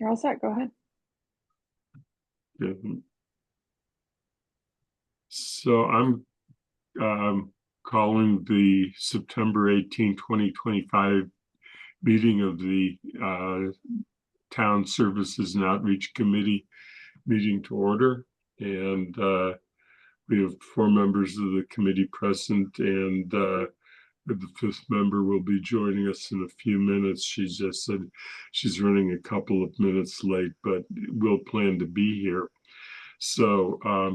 You're all set. Go ahead. So I'm calling the September 18, 2025 meeting of the Town Services and Outreach Committee meeting to order. And we have 4 members of the committee present, and the 5th member will be joining us in a few minutes. She just said she's running a couple of minutes late, but will plan to be here. So I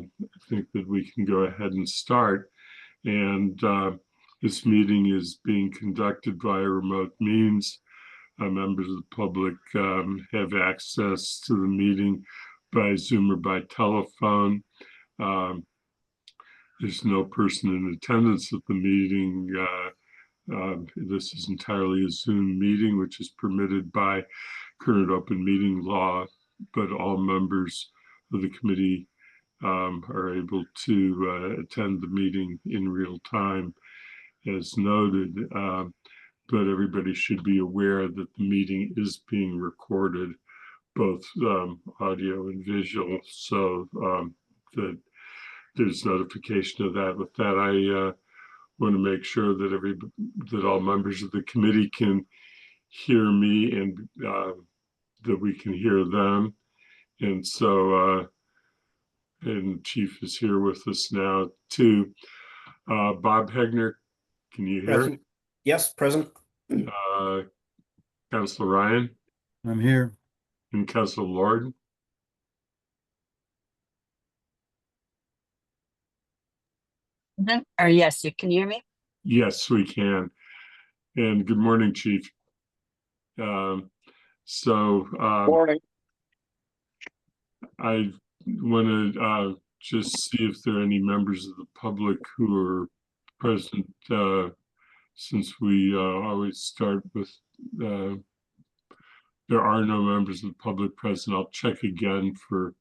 think that we can go ahead and start. And this meeting is being conducted via remote means. Members of the public have access to the meeting by Zoom or by telephone. There's no person in attendance at the meeting. This is entirely a Zoom meeting, which is permitted by current open meeting law, but all members of the committee are able to attend the meeting in real time as noted, but everybody should be aware that the meeting is being recorded, both audio and visual, so that there's notification of that. With that, I want to make sure that all members of the committee can hear me and that we can hear them. And so and Chief is here with us now too. Bob Hegner, can you hear? Present. Yes, present. Councilor Ryan? I'm here. And Councilor Lord? Or yes, you can hear me? Yes, we can. And good morning, Chief. Morning. I want to just see if there are any members of the public who are present, since we always start with there are no members of the public present. I'll check again for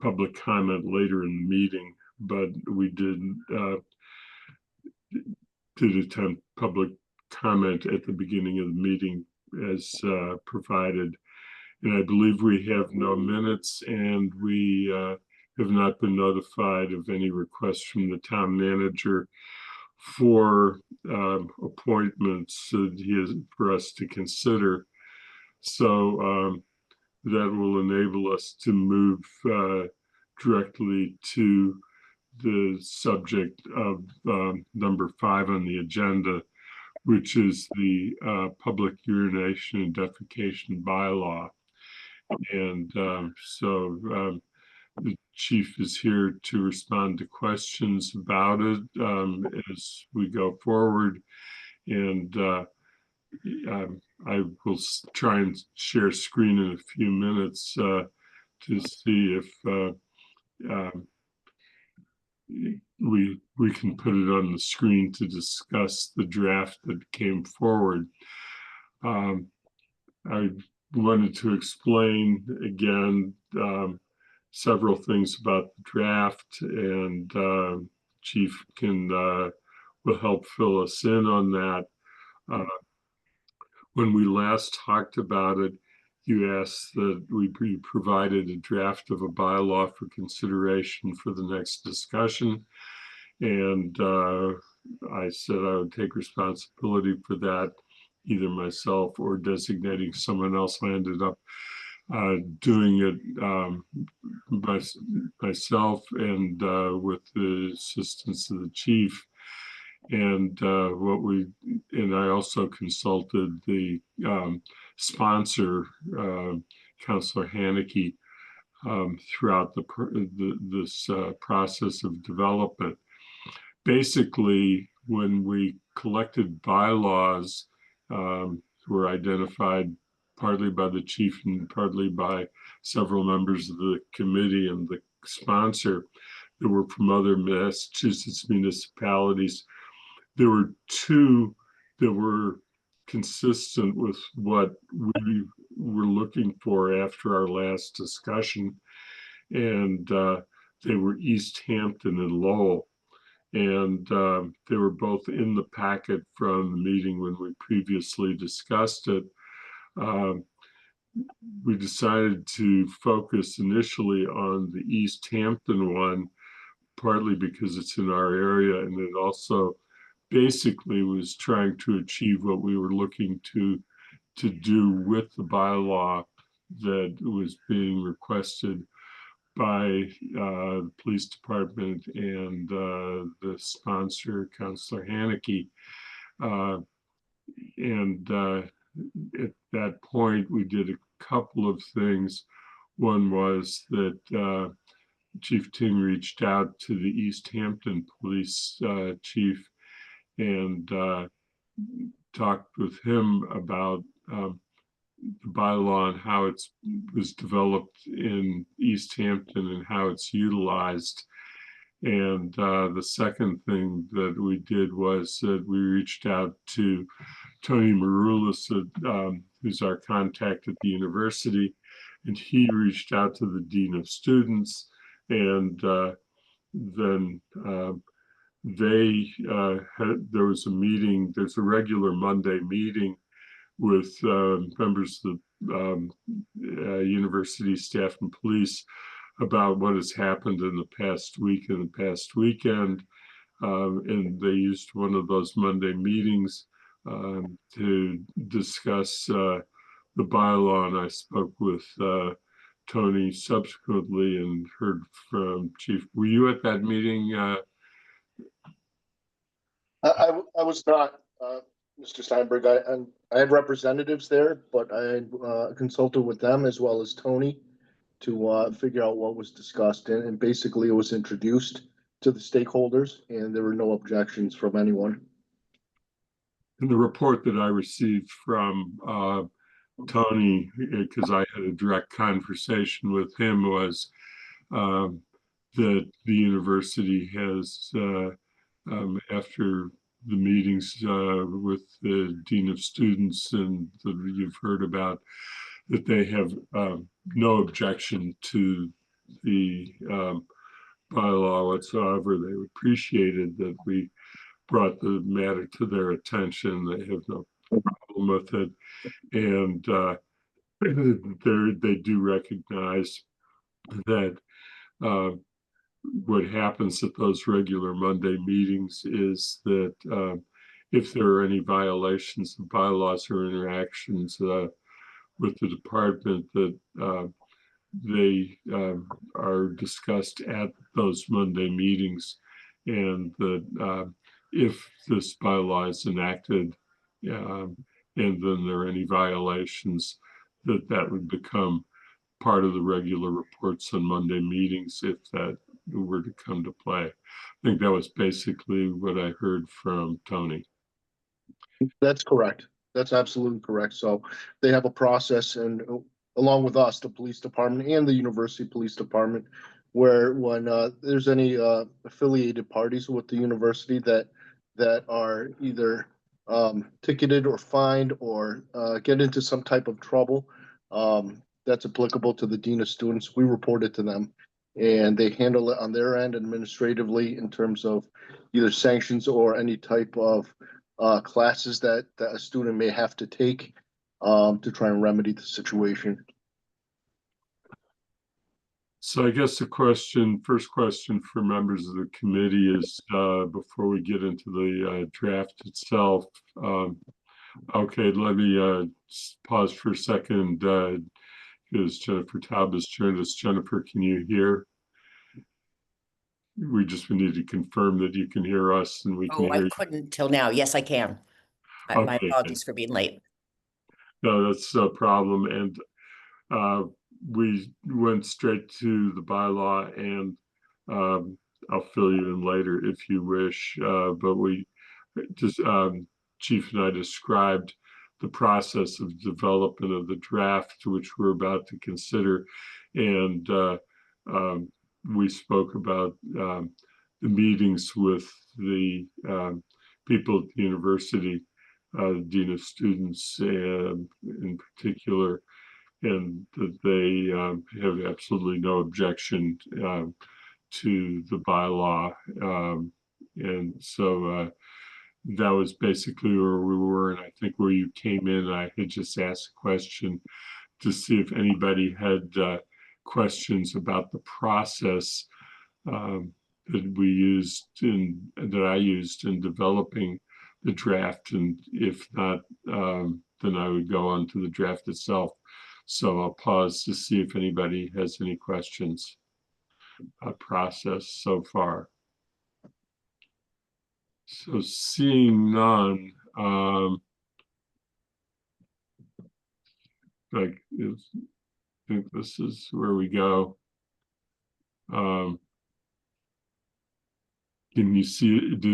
public comment later in the meeting, but we did attempt public comment at the beginning of the meeting as provided. And I believe we have no minutes, and we have not been notified of any requests from the town manager for appointments for us to consider. So that will enable us to move directly to the subject of number 5 on the agenda, which is the public urination and defecation bylaw. And so the chief is here to respond to questions about it as we go forward. And I will try and share screen in a few minutes to see if we can put it on the screen to discuss the draft that came forward. I wanted to explain again several things about the draft, and Chief will help fill us in on that. When we last talked about it, you asked that we be provided a draft of a bylaw for consideration for the next discussion. And I said I would take responsibility for that, either myself or designating someone else. I ended up doing it myself and with the assistance of the chief. And I also consulted the sponsor, Councilor Haneke, throughout this process of development. Basically, when we collected bylaws, were identified partly by the chief and partly by several members of the committee and the sponsor that were from other Massachusetts municipalities. There were 2 that were consistent with what we were looking for after our last discussion, and they were East Hampton and Lowell. And they were both in the packet from the meeting when we previously discussed it. we decided to focus initially on the East Hampton one, partly because it's in our area, and it also basically was trying to achieve what we were looking to do with the bylaw that was being requested by the police department and the sponsor, Councillor Haneke. And at that point, we did a couple of things. One was that Chief Ting reached out to the East Hampton police chief and talked with him about the bylaw and how it was developed in East Hampton and how it's utilized. And the second thing that we did was that we reached out to Tony Maroulis, who's our contact at the university, and he reached out to the Dean of Students, and then there was a meeting, there's a regular Monday meeting with members of the university staff and police about what has happened in the past week and the past weekend. And they used one of those Monday meetings to discuss the bylaw. And I spoke with Tony subsequently and heard from Chief. Were you at that meeting? I was not, Mr. Steinberg. I had representatives there, but I consulted with them as well as Tony to figure out what was discussed, and basically it was introduced to the stakeholders, and there were no objections from anyone. And the report that I received from Tony, because I had a direct conversation with him, was that the university has, after the meetings with the Dean of Students and that you've heard about, that they have no objection to the bylaw whatsoever. They appreciated that we brought the matter to their attention. They have no problem with it. And they do recognize that what happens at those regular Monday meetings is that if there are any violations of bylaws or interactions with the department, that they are discussed at those Monday meetings, and that if this bylaw is enacted and then there are any violations, that would become part of the regular reports on Monday meetings if that were to come to play. I think that was basically what I heard from Tony. That's correct. That's absolutely correct. So they have a process, and along with us, the police department and the university police department, where when there's any affiliated parties with the university that are either ticketed or fined or get into some type of trouble that's applicable to the Dean of Students, we report it to them, and they handle it on their end administratively in terms of either sanctions or any type of classes that a student may have to take to try and remedy the situation. So I guess the first question for members of the committee is, before we get into the draft itself, okay, let me pause for a second, because Jennifer Taub has joined us. Jennifer, can you hear? We need to confirm that you can hear us and we can hear you. I couldn't till now. Yes, I can. My Okay, apologies for being late. No, that's no problem. And we went straight to the bylaw, and I'll fill you in later if you wish. But we just, Chief and I described the process of development of the draft, which we're about to consider. And we spoke about the meetings with the people at the university, the Dean of Students in particular, and that they have absolutely no objection to the bylaw. And so that was basically where we were. And I think where you came in, I had just asked a question to see if anybody had questions about the process that we used that I used in developing the draft, and if not, then I would go on to the draft itself. So I'll pause to see if anybody has any questions about process so far. So seeing none, I think this is where we go. Can you see it?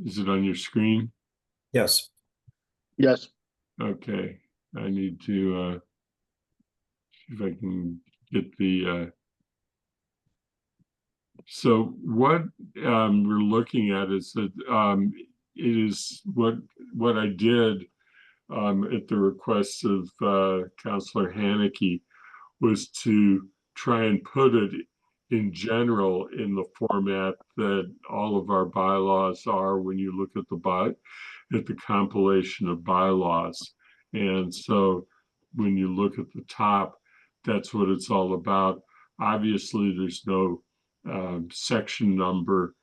Is it on your screen? Yes. Yes. Okay, I need to see if I can get the so what we're looking at is that it is what I did at the request of Councillor Haneke was to try and put it in general in the format that all of our bylaws are when you look at the compilation of bylaws. And so when you look at the top, that's what it's all about. Obviously, there's no section number.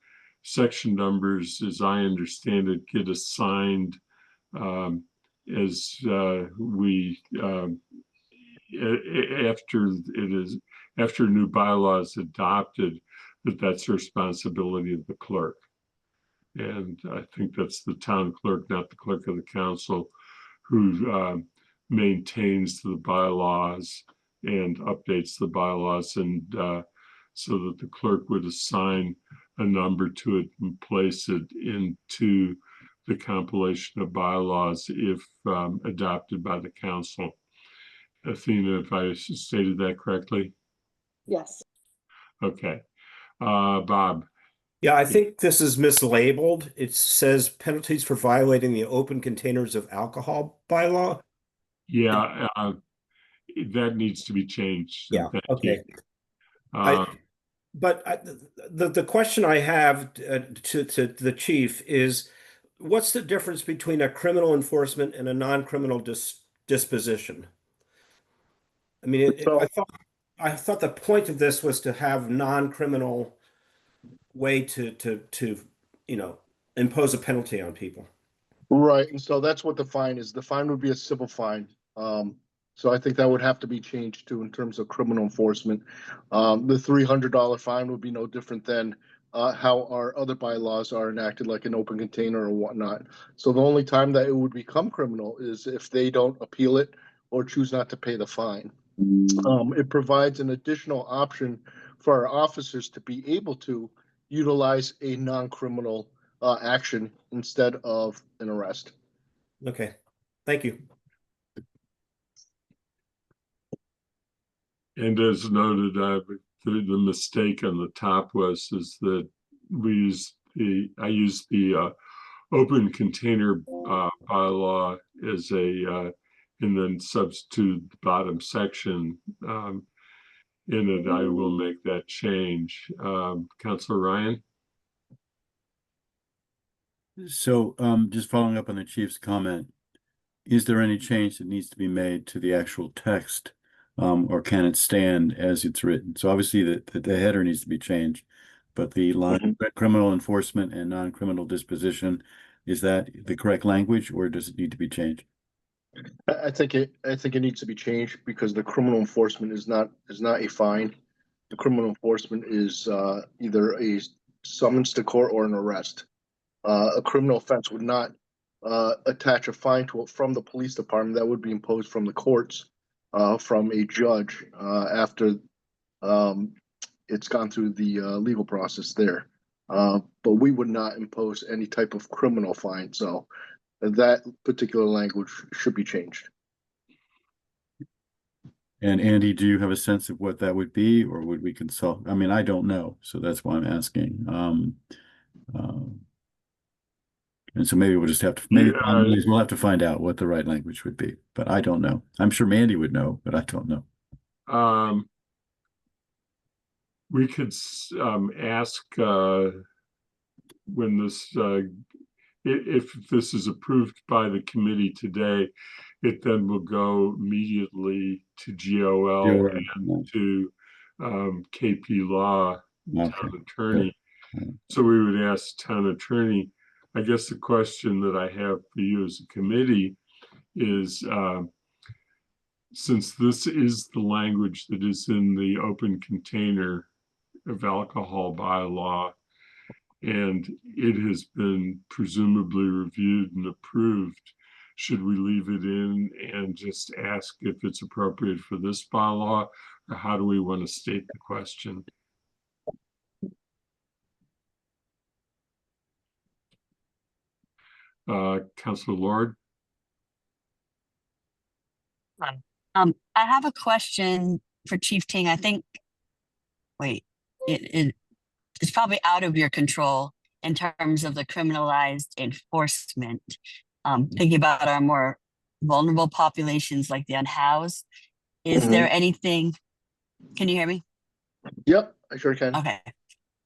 Section numbers, as I understand it, get assigned as we after new bylaws adopted, that's the responsibility of the clerk. And I think that's the town clerk, not the clerk of the council, who maintains the bylaws and updates the bylaws, and so that the clerk would assign a number to it and place it into the compilation of bylaws if adopted by the council. Athena, if I stated that correctly? Yes. Okay. Bob? Yeah, I think this is mislabeled. It says penalties for violating the open containers of alcohol bylaw. Yeah, that needs to be changed. Yeah, Thank okay. you. The question I have to the chief is, what's the difference between a criminal enforcement and a non-criminal disposition? I mean, I thought the point of this was to have non-criminal way to impose a penalty on people. Right, and so that's what the fine is. The fine would be a civil fine. So I think that would have to be changed too in terms of criminal enforcement. The $300 fine would be no different than how our other bylaws are enacted, like an open container or whatnot. So the only time that it would become criminal is if they don't appeal it or choose not to pay the fine. It provides an additional option for our officers to be able to utilize a non-criminal action instead of an arrest. Okay, thank you. And as noted, the mistake on the top is that I used the open container bylaw as and then substitute the bottom section in it. I will make that change. Councillor Ryan? So just following up on the chief's comment, is there any change that needs to be made to the actual text, or can it stand as it's written? So obviously the header needs to be changed, but the line criminal enforcement and non-criminal disposition, is that the correct language, or does it need to be changed? I think it needs to be changed because the criminal enforcement is not a fine. The criminal enforcement is either a summons to court or an arrest. A criminal offense would not attach a fine to it from the police department. That would be imposed from the courts, from a judge after it's gone through the legal process there. But we would not impose any type of criminal fine. So that particular language should be changed. And Andy, do you have a sense of what that would be, or would we consult? I mean, I don't know, so that's why I'm asking. And so maybe we'll just have to, we'll have to find out what the right language would be, but I don't know. I'm sure Mandy would know, but I don't know. We could ask when this, if this is approved by the committee today, it then will go immediately to GOL Sure. and to KP Law, Okay. town attorney. Yeah. So we would ask town attorney, I guess the question that I have for you as a committee is, since this is the language that is in the open container of alcohol bylaw, and it has been presumably reviewed and approved, should we leave it in and just ask if it's appropriate for this bylaw, or how do we want to state the question? Councilor Lord? I have a question for Chief Ting. I think, wait, it's probably out of your control in terms of the criminalized enforcement. Thinking about our more vulnerable populations like the unhoused, is Mhm. there anything, can you hear me? Yep, I sure can. Okay.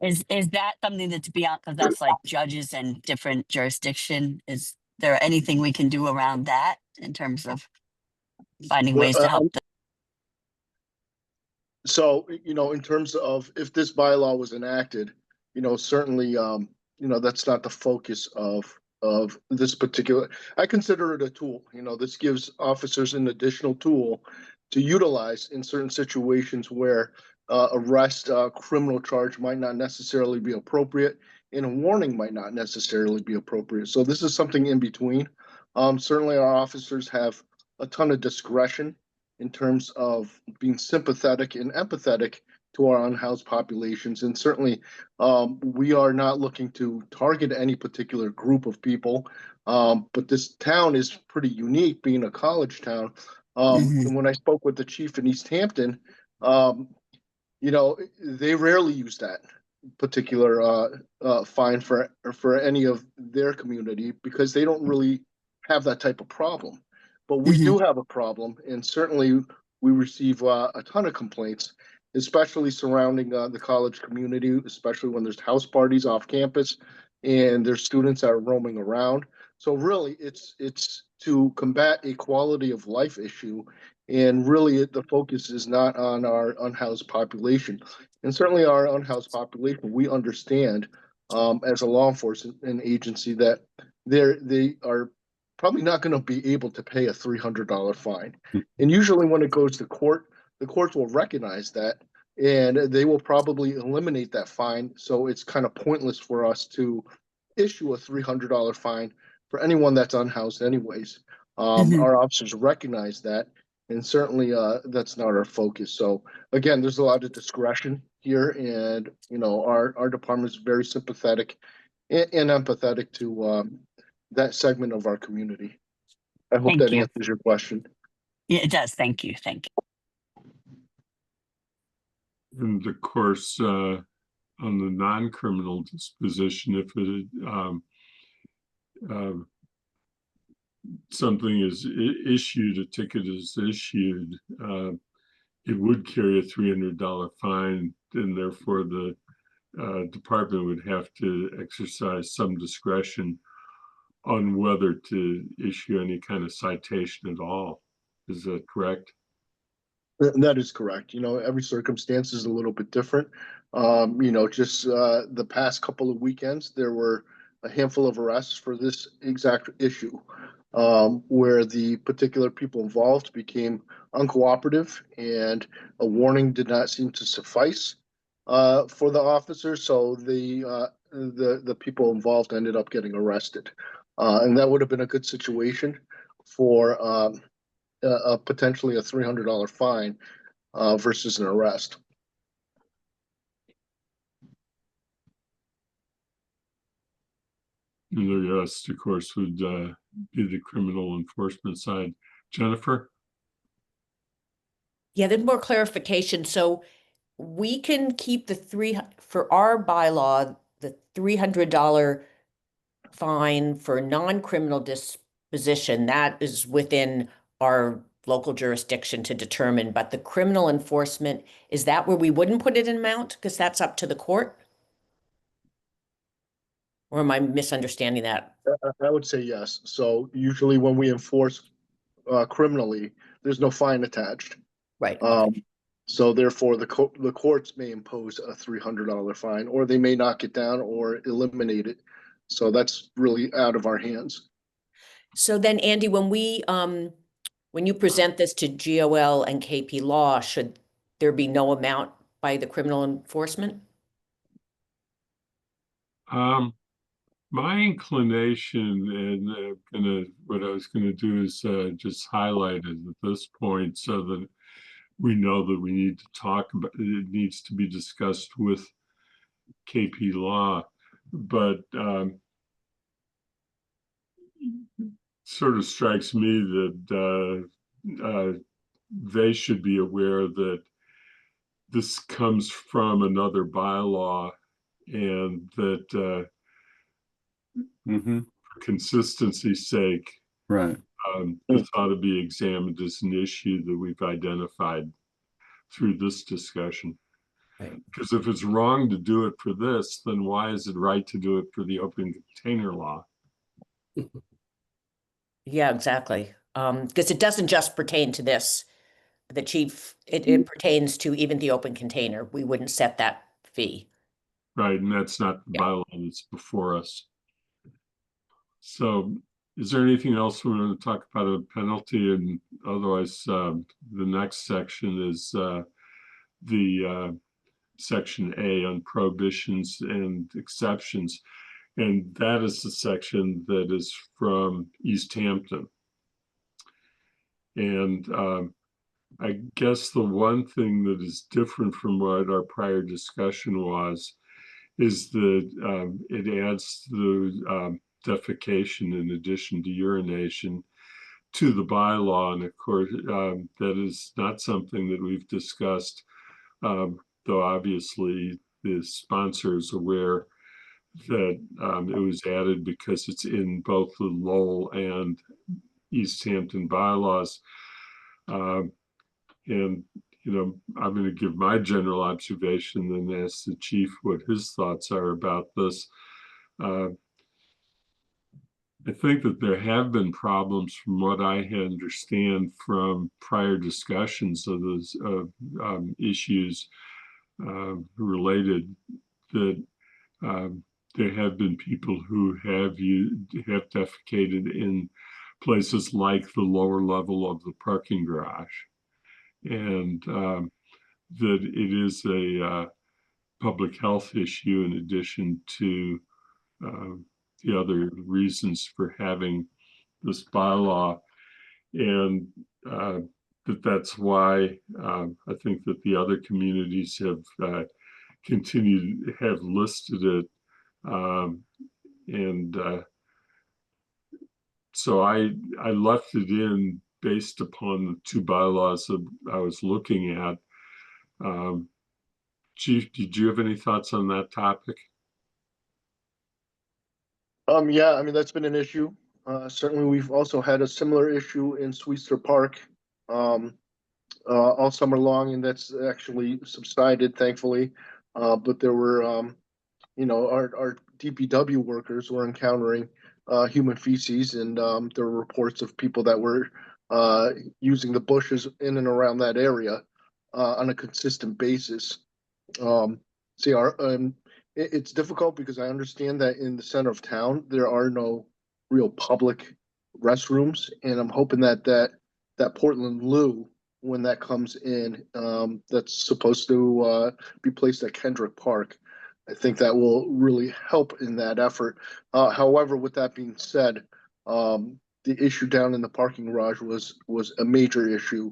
Is that something that's beyond, because that's like judges and different jurisdiction? Is there anything we can do around that in terms of finding Well, ways to help them? So, in terms of if this bylaw was enacted, certainly, that's not the focus of this particular, I consider it a tool. This gives officers an additional tool to utilize in certain situations where arrest, criminal charge might not necessarily be appropriate, and a warning might not necessarily be appropriate. So this is something in between. Certainly our officers have a ton of discretion in terms of being sympathetic and empathetic to our unhoused populations. And certainly, we are not looking to target any particular group of people. But this town is pretty unique, being a college town. Mhm. And when I spoke with the chief in East Hampton, they rarely use that particular fine for any of their community because they don't really have that type of problem. But we do have a problem, and certainly we receive a ton of complaints, especially surrounding the college community, especially when there's house parties off campus and there's students that are roaming around. So really, it's to combat a quality of life issue, and really the focus is not on our unhoused population. And certainly our unhoused population, we understand as a law enforcement agency that they are probably not going to be able to pay a $300 fine. And usually when it goes to court, the courts will recognize that and they will probably eliminate that fine. So it's kind of pointless for us to issue a $300 fine for anyone that's unhoused anyways. Our officers recognize that, and certainly that's not our focus. So again, there's a lot of discretion here, and our department is very sympathetic and empathetic to that segment of our community. I hope Thank that you. answers your question. Yeah, it does. Thank you. Thank you. And of course, on the non-criminal disposition, if something is issued, a ticket is issued, it would carry a $300 fine, and therefore the department would have to exercise some discretion on whether to issue any kind of citation at all. Is that correct? That is correct. Every circumstance is a little bit different. Just the past couple of weekends, there were a handful of arrests for this exact issue, where the particular people involved became uncooperative and a warning did not seem to suffice for the officers. So the people involved ended up getting arrested. And that would have been a good situation for potentially a $300 fine versus an arrest. And the rest, of course, would be the criminal enforcement side. Jennifer? Yeah, then more clarification. So we can keep for our bylaw, the $300 fine for non-criminal disposition, that is within our local jurisdiction to determine, but the criminal enforcement, is that where we wouldn't put it in amount? Because that's up to the court? Or am I misunderstanding that? I would say yes. So usually when we enforce criminally, there's no fine attached. Right. So therefore, the courts may impose a $300 fine, or they may knock it down or eliminate it. So that's really out of our hands. So then, Andy, when you present this to GOL and KP Law, should there be no amount by the criminal enforcement? My inclination, and what I was gonna do is just highlight it at this point so that we know that we need to talk about it, needs to be discussed with KP Law, but sort of strikes me that they should be aware that this comes from another bylaw, and that Mm-hmm. for consistency's sake, Right. this ought to be examined as an issue that we've identified through this discussion. Right. Because if it's wrong to do it for this, then why is it right to do it for the open container law? Yeah, exactly. Because it doesn't just pertain to this. The chief, it pertains to even the open container. We wouldn't set that fee. Right, and that's not the Yeah. bylaw that's before us. So is there anything else we want to talk about a penalty? And otherwise, the next section is the section A on prohibitions and exceptions. And that is the section that is from East Hampton. And I guess the one thing that is different from what our prior discussion was is that it adds the defecation in addition to urination to the bylaw. And of course, that is not something that we've discussed, though obviously the sponsor is aware that it was added because it's in both the Lowell and East Hampton bylaws. And, you know, I'm going to give my general observation and ask the chief what his thoughts are about this. I think that there have been problems from what I understand from prior discussions of those issues related, that there have been people who have defecated in places like the lower level of the parking garage, and that it is a public health issue in addition to the other reasons for having this bylaw, and that's why I think that the other communities have continued, have listed it, and so I left it in based upon the two bylaws that I was looking at. Chief, did you have any thoughts on that topic? Yeah, I mean, that's been an issue. Certainly, we've also had a similar issue in Sweetster Park all summer long, and that's actually subsided, thankfully. But there were, you know, our DPW workers were encountering human feces, and there were reports of people that were using the bushes in and around that area on a consistent basis. See, it's difficult because I understand that in the center of town there are no real public restrooms, and I'm hoping that Portland Loo, when that comes in, that's supposed to be placed at Kendrick Park. I think that will really help in that effort. However, with that being said, the issue down in the parking garage was a major issue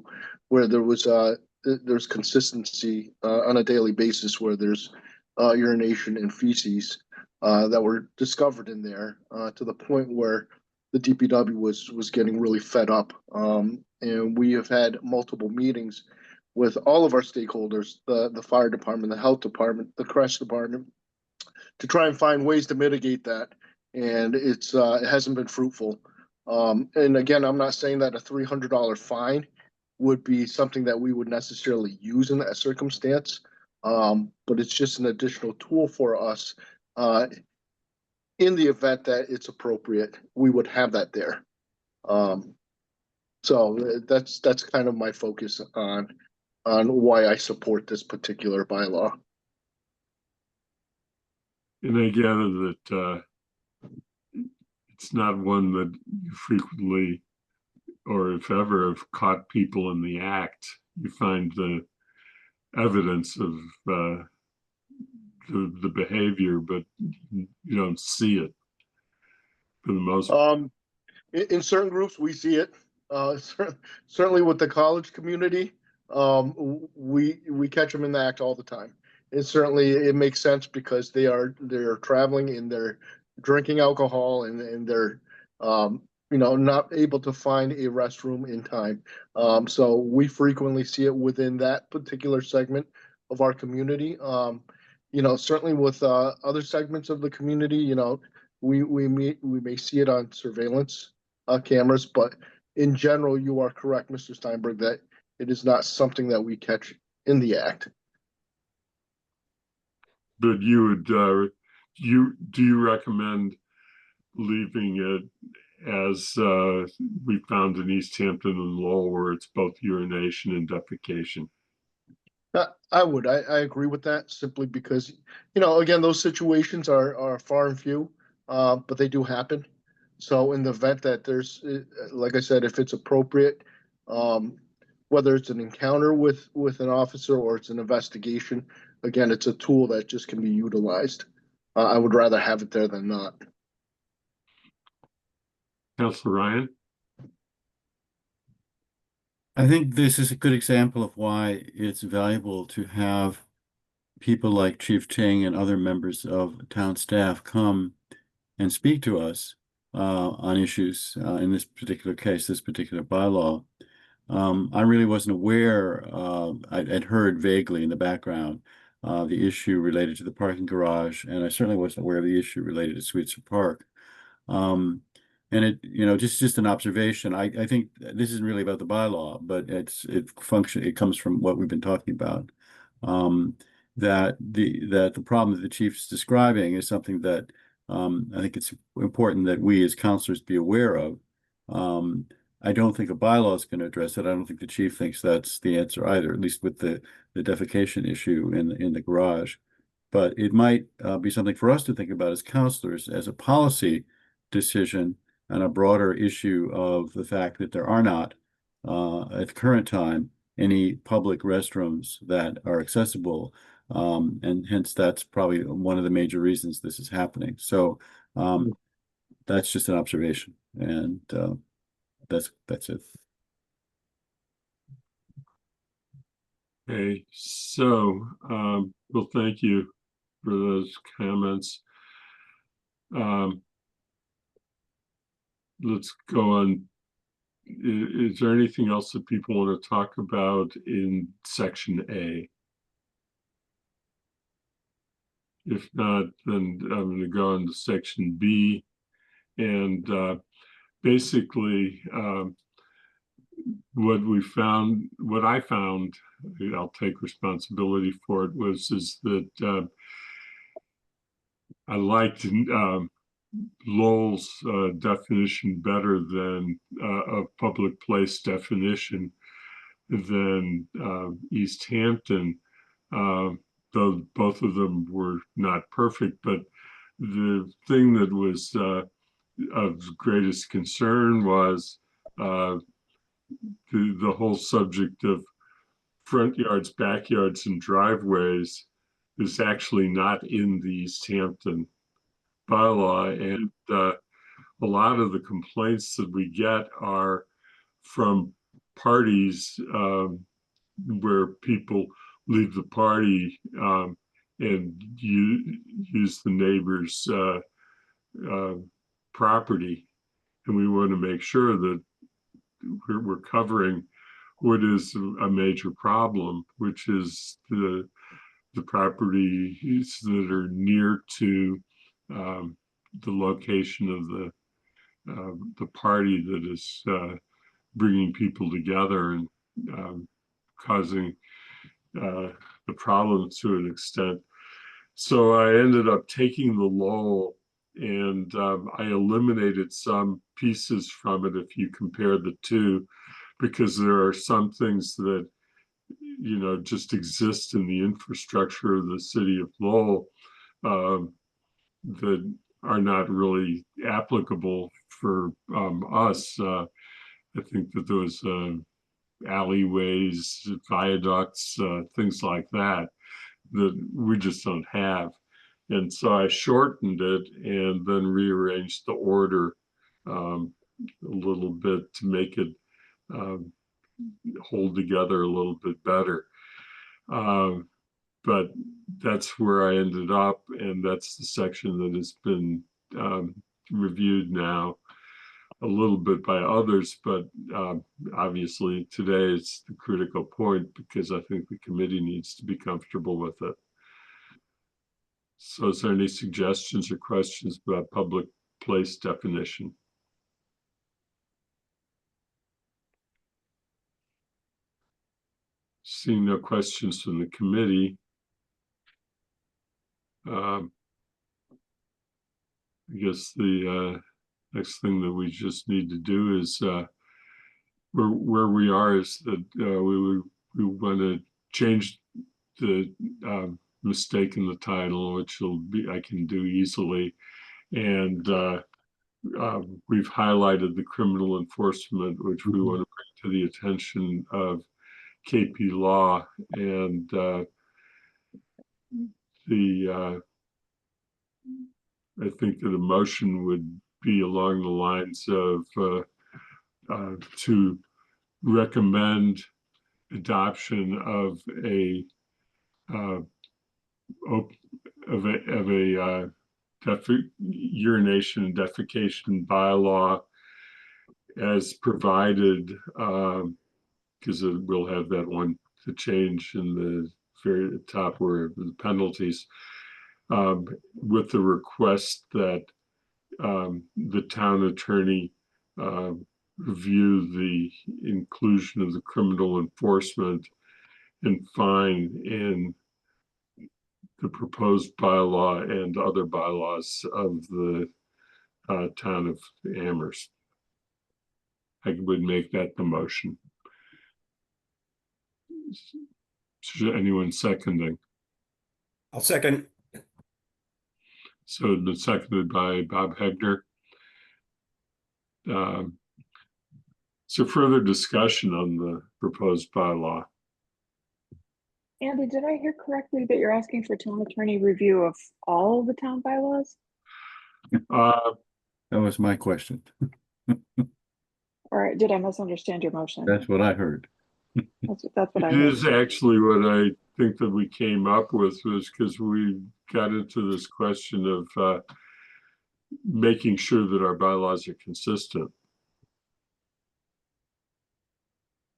where there's consistency on a daily basis where there's urination and feces that were discovered in there to the point where the DPW was getting really fed up. And we have had multiple meetings with all of our stakeholders, the fire department, the health department, the crash department, to try and find ways to mitigate that. And it hasn't been fruitful. And again, I'm not saying that a $300 fine would be something that we would necessarily use in that circumstance. But it's just an additional tool for us. In the event that it's appropriate, we would have that there. So that's kind of my focus on on why I support this particular bylaw. And I gather that it's not one that you frequently, or if ever, have caught people in the act. You find the evidence of the behavior, but you don't see it for the most part. In certain groups, we see it. Certainly with the college community, we catch them in the act all the time. And certainly it makes sense because they're traveling and they're drinking alcohol and they're not able to find a restroom in time. So we frequently see it within that particular segment of our community. Certainly with other segments of the community, we may see it on surveillance cameras, but in general, you are correct, Mr. Steinberg, that it is not something that we catch in the act. But you would, do you recommend leaving it as we found in East Hampton and Lowell, where it's both urination and defecation? I would. I agree with that simply because, again, those situations are far and few, but they do happen. So in the event that there's, like I said, if it's appropriate, whether it's an encounter with an officer or it's an investigation, again, it's a tool that just can be utilized. I would rather have it there than not. Councilor Ryan? I think this is a good example of why it's valuable to have people like Chief Ting and other members of town staff come and speak to us on issues in this particular case, this particular bylaw. I really wasn't aware, I'd heard vaguely in the background the issue related to the parking garage, and I certainly wasn't aware of the issue related to Sweetser Park. And it, just an observation. I think this isn't really about the bylaw, but it comes from what we've been talking about. That the problem that the chief's describing is something that I think it's important that we as counselors be aware of. I don't think a bylaw is going to address it. I don't think the chief thinks that's the answer either, at least with the defecation issue in the garage. But it might be something for us to think about as counselors, as a policy decision, and a broader issue of the fact that there are not, at the current time, any public restrooms that are accessible. And hence that's probably one of the major reasons this is happening. So that's just an observation, and that's it. Okay, so well, thank you for those comments. Let's go on. Is there anything else that people want to talk about in section A? If not, then I'm going to go on to section B. And basically, what I found, I'll take responsibility for it, is that I liked Lowell's definition better than a public place definition than East Hampton, though both of them were not perfect. But the thing that was of greatest concern was the whole subject of front yards, backyards, and driveways is actually not in the East Hampton bylaw, and a lot of the complaints that we get are from parties where people leave the party and use the neighbor's property, and we want to make sure that we're covering what is a major problem, which is the properties that are near to the location of the party that is bringing people together and causing the problems to an extent. So I ended up taking the Lowell, and I eliminated some pieces from it if you compare the two, because there are some things that just exist in the infrastructure of the city of Lowell, that are not really applicable for us. I think that those alleyways, viaducts, things like that we just don't have. And so I shortened it and then rearranged the order a little bit to make it hold together a little bit better. But that's where I ended up, and that's the section that has been reviewed now a little bit by others, but obviously today it's the critical point because I think the committee needs to be comfortable with it. So is there any suggestions or questions about public place definition? Seeing no questions from the committee, I guess the next thing that we just need to do is where we are is that we want to change the mistake in the title, which I can do easily, and we've highlighted the criminal enforcement, which we want to bring to the attention of KP Law, and I think that a motion would be along the lines of to recommend adoption of a urination and defecation bylaw as provided, because we'll have that one to change in the very top where the penalties, with the request that the town attorney review the inclusion of the criminal enforcement and fine in the proposed bylaw and other bylaws of the town of Amherst. I would make that the motion. Should anyone seconding? I'll second. So it's been seconded by Bob Hegner. So further discussion on the proposed bylaw. Andy, did I hear correctly that you're asking for town attorney review of all the town bylaws? That was my question. Or did I misunderstand your motion? That's what I heard. That's what I It heard. is actually what I think that we came up with, was because we got into this question of making sure that our bylaws are consistent.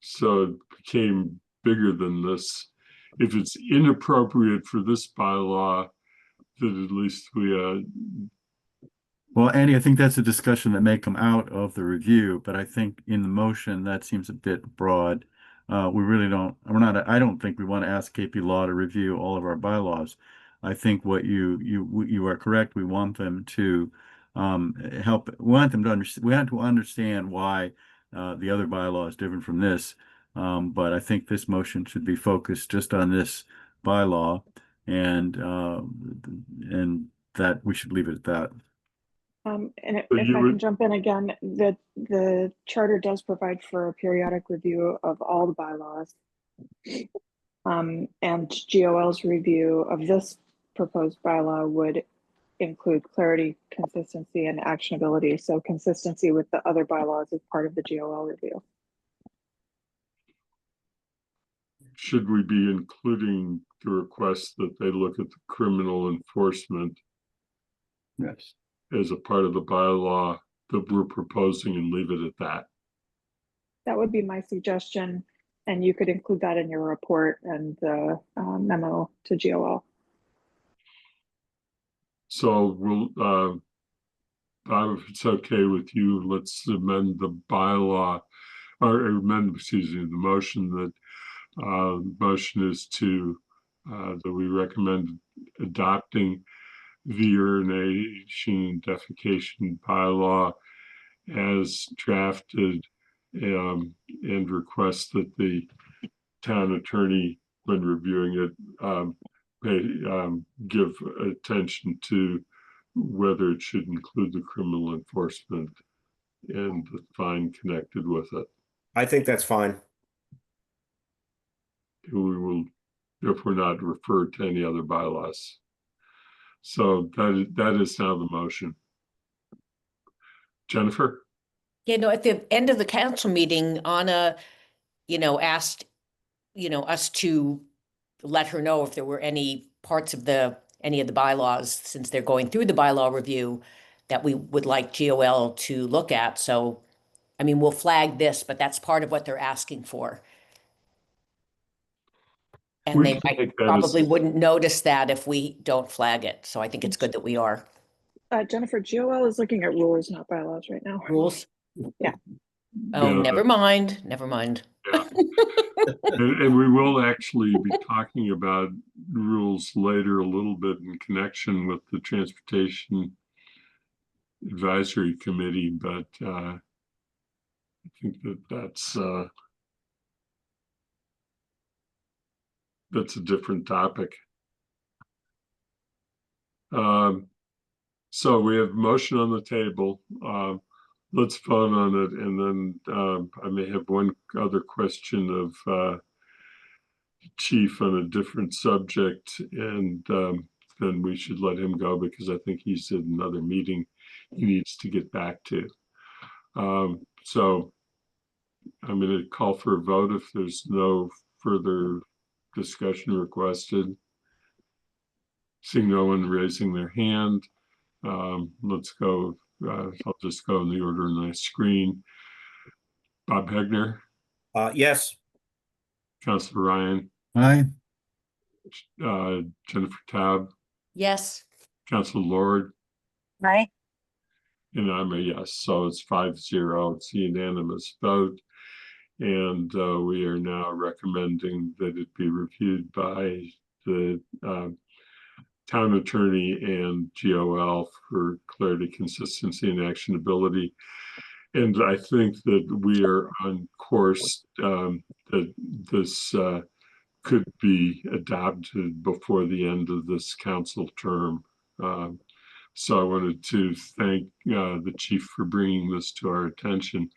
So it became bigger than this. If it's inappropriate for this bylaw, then at least we Well, Andy, I think that's a discussion that may come out of the review, but I think in the motion, that seems a bit broad. We really don't, I don't think we want to ask KP Law to review all of our bylaws. I think what you are correct. We want them to help, we want them to understand, we have to understand why the other bylaw is different from this. But I think this motion should be focused just on this bylaw, and that we should leave it at that. And if But I you can would- jump in again, the charter does provide for a periodic review of all the bylaws. And GOL's review of this proposed bylaw would include clarity, consistency, and actionability. So consistency with the other bylaws is part of the GOL review. should we be including the request that they look at the criminal enforcement Yes. as a part of the bylaw that we're proposing and leave it at that? That would be my suggestion. And you could include that in your report and the memo to GOL. So we'll, Bob, if it's okay with you, let's amend the bylaw, or amend, excuse me, the motion that motion is to that we recommend adopting the urination and defecation bylaw as drafted, and request that the town attorney, when reviewing it, give attention to whether it should include the criminal enforcement and the fine connected with it. I think that's fine. We will, if we're not referred to any other bylaws. So that is now the motion. Jennifer? You know, at the end of the council meeting, Anna, asked, us to let her know if there were any parts of any of the bylaws, since they're going through the bylaw review, that we would like GOL to look at. So, I mean, we'll flag this, but that's part of what they're asking for. And We they can might take that probably as- wouldn't notice that if we don't flag it. So I think it's good that we are. Jennifer, GOL is looking at rules, not bylaws right now. Rules? Yeah. Oh, Yeah. never mind. Never mind. Yeah. And we will actually be talking about rules later a little bit in connection with the Transportation Advisory Committee, but I think that's a different topic. So we have motion on the table. Let's vote on it, and then I may have one other question of Chief on a different subject, and then we should let him go because I think he's in another meeting he needs to get back to. So I'm going to call for a vote if there's no further discussion requested. Seeing no one raising their hand, let's go. I'll just go in the order on my screen. Bob Hegner, Yes. Councilor Ryan, Aye. Jennifer Taub, Yes. Councilor Lord, Right? and I'm a yes. So it's 5-0. It's a unanimous vote. And we are now recommending that it be reviewed by the town attorney and GOL for clarity, consistency, and actionability. And I think that we are on course that this could be adopted before the end of this council term. So I wanted to thank the chief for bringing this to our attention.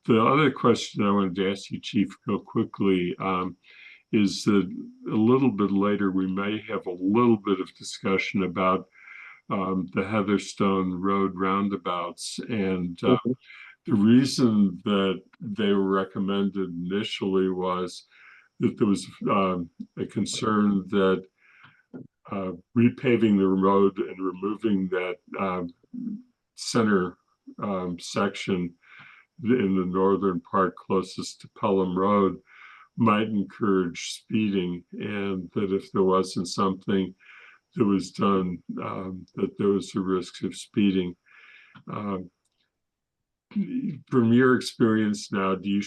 The other question I wanted to ask you, Chief, real quickly, is that a little bit later we may have a little bit of discussion about the Heatherstone Road roundabouts. And the reason that they were recommended initially was that there was a concern that repaving the road and removing that center section in the northern part closest to Pelham Road might encourage speeding, and that if there wasn't something that was done, that there was a risk of speeding. From your experience now, do you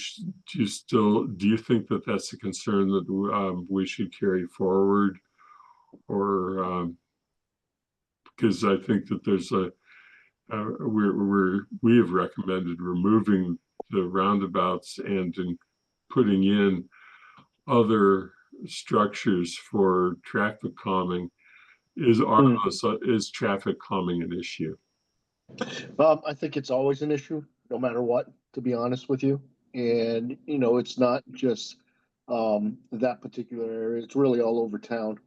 think that that's a concern that we should carry forward, or because I think that there's we have recommended removing the roundabouts and putting in other structures for traffic calming. Is traffic calming an issue? I think it's always an issue, no matter what, to be honest with you. And, it's not just that particular area, it's really all over town.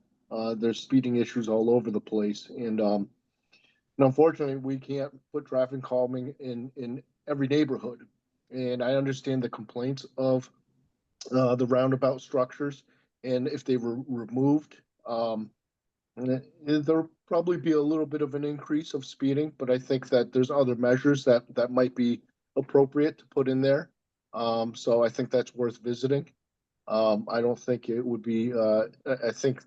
There's speeding issues all over the place. And unfortunately, we can't put traffic calming in every neighborhood. And I understand the complaints of the roundabout structures, and if they were removed, there'll probably be a little bit of an increase of speeding, but I think that there's other measures that might be appropriate to put in there. So I think that's worth visiting. I don't think it would be, I think,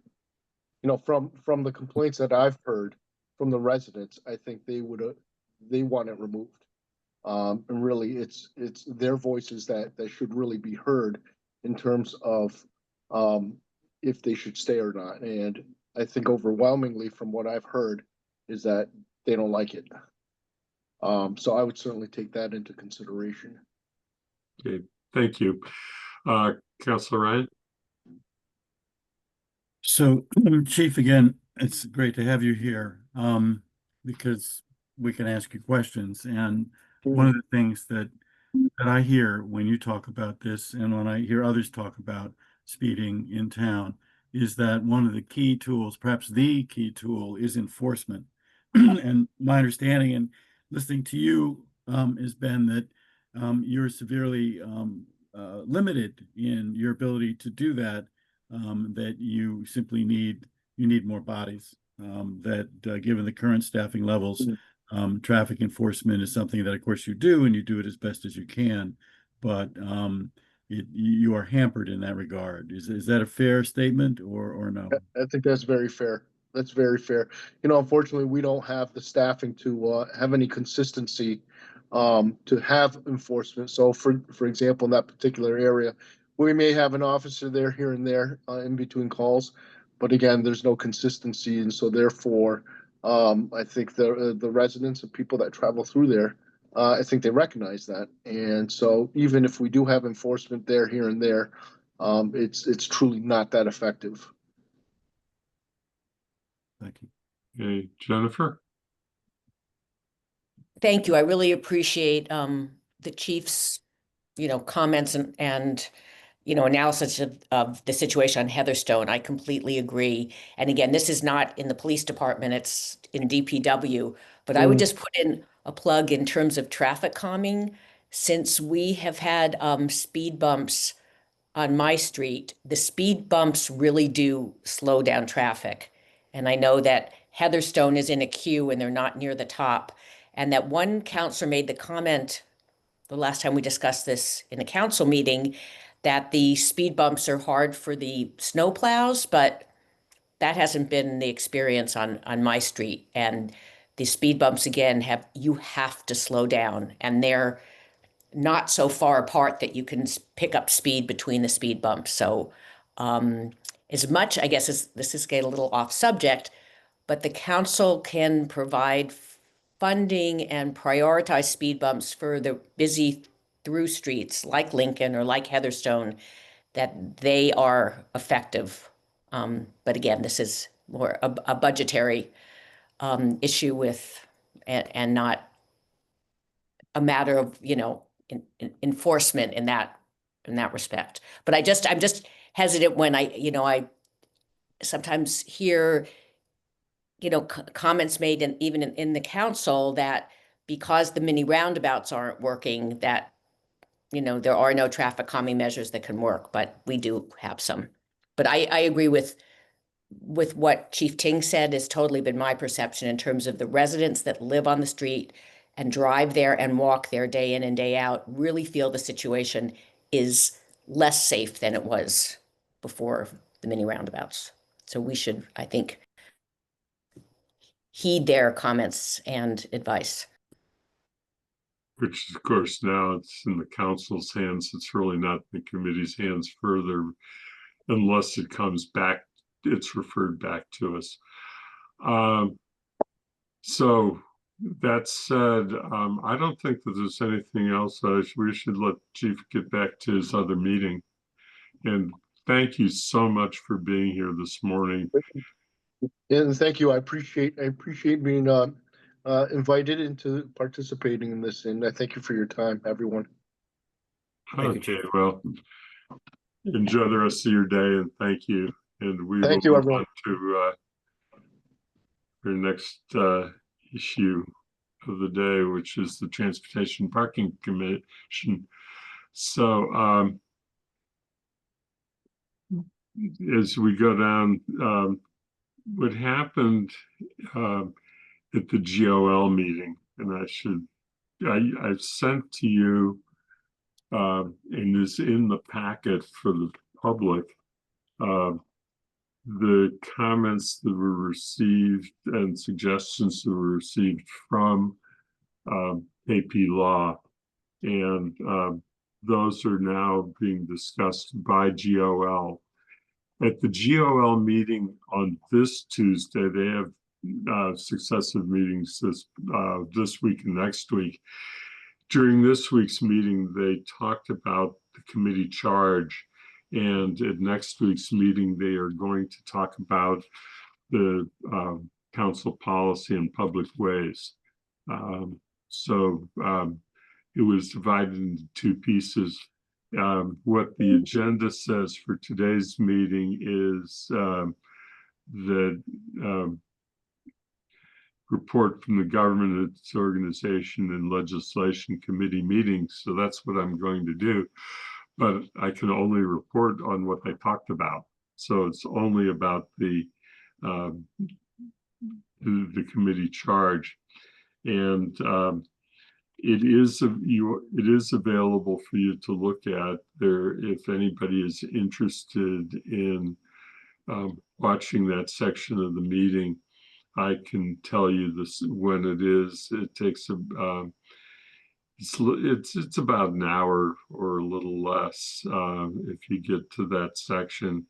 from the complaints that I've heard from the residents, I think they want it removed. And really it's their voices that should really be heard in terms of if they should stay or not. And I think overwhelmingly from what I've heard is that they don't like it. So I would certainly take that into consideration. Okay, thank you. Councilor Ryan? So, Chief, again, it's great to have you here, because we can ask you questions. And one of the things that I hear when you talk about this, and when I hear others talk about speeding in town, is that one of the key tools, perhaps the key tool, is enforcement. And my understanding and listening to you, has been that you're severely limited in your ability to do that. That you simply need more bodies. That given the current staffing levels, traffic enforcement is something that, of course, you do, and you do it as best as you can. But you are hampered in that regard. Is that a fair statement, or no? I think that's very fair. That's very fair. Unfortunately, we don't have the staffing to have any consistency to have enforcement. So for example, in that particular area, we may have an officer there here and there in between calls, but again, there's no consistency. And so therefore, I think the residents and people that travel through there, I think they recognize that. And so even if we do have enforcement there, here and there, it's truly not that effective. Thank you. Okay, Jennifer? Thank you. I really appreciate the chief's, comments and analysis of the situation on Heatherstone. I completely agree. And again, this is not in the police department, it's in DPW. But I would just put in a plug in terms of traffic calming. Since we have had speed bumps on my street, the speed bumps really do slow down traffic. And I know that Heatherstone is in a queue and they're not near the top. And that one counselor made the comment the last time we discussed this in a council meeting that the speed bumps are hard for the snow plows, but that hasn't been the experience on my street. And the speed bumps, again, you have to slow down, and they're not so far apart that you can pick up speed between the speed bumps. So as much, I guess, as this is getting a little off subject, but the council can provide funding and prioritize speed bumps for the busy through streets like Lincoln or like Heatherstone, that they are effective. But again, this is more a budgetary issue and not a matter of enforcement in that respect. But I'm just hesitant when I sometimes hear comments made even in the council that because the mini roundabouts aren't working, that there are no traffic calming measures that can work, but we do have some. But I agree with what Chief Ting said. Has totally been my perception in terms of the residents that live on the street and drive there and walk there day in and day out really feel the situation is less safe than it was before the mini roundabouts. So we should, I think, heed their comments and advice. Which, of course, now it's in the council's hands. It's really not in the committee's hands further, unless it comes back, it's referred back to us. So that said, I don't think that there's anything else. We should let Chief get back to his other meeting. And thank you so much for being here this morning. And thank you. I appreciate being invited into participating in this, and I thank you for your time, everyone. Thank you, Okay, Chief. well, enjoy the rest of your day, and thank you. And we Thank will you, move everyone. on to our next issue of the day, which is the Transportation Parking Commission. So as we go down, what happened at the GOL meeting, and I've sent to you and is in the packet for the public, the comments that were received and suggestions that were received from AP Law, and those are now being discussed by GOL. At the GOL meeting on this Tuesday, they have successive meetings this week and next week. During this week's meeting, they talked about the committee charge, And at next week's meeting, they are going to talk about the council policy in public ways. It was divided into two pieces. What the agenda says for today's meeting is that report from the government, its organization, and legislation committee meetings. So that's what I'm going to do. But I can only report on what they talked about. So it's only about the committee charge. And it is available for you to look at there if anybody is interested in watching that section of the meeting. I can tell you this when it is. It takes it's about an hour or a little less if you get to that section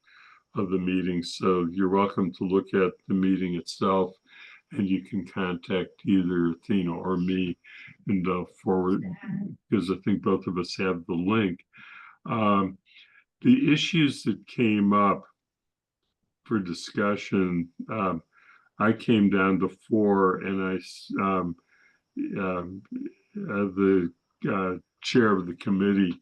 of the meeting. So you're welcome to look at the meeting itself, and you can contact either Athena or me and forward, because I think both of us have the link. The issues that came up for discussion, I came down to 4, and the chair of the committee,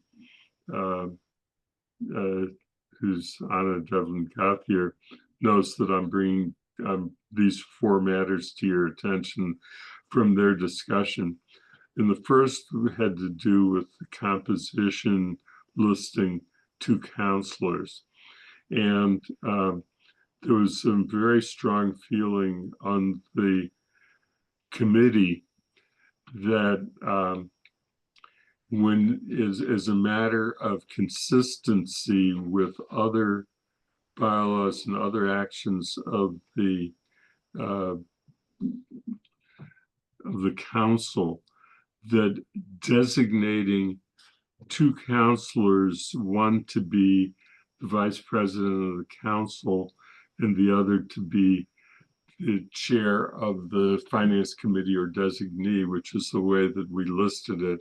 who's Anna Devlin Gauthier, knows that I'm bringing these 4 matters to your attention from their discussion. And the first had to do with the composition listing 2 counselors. And there was some very strong feeling on the committee that as a matter of consistency with other bylaws and other actions of the council, that designating 2 counselors, one to be the vice president of the council and the other to be the chair of the finance committee or designee, which is the way that we listed it,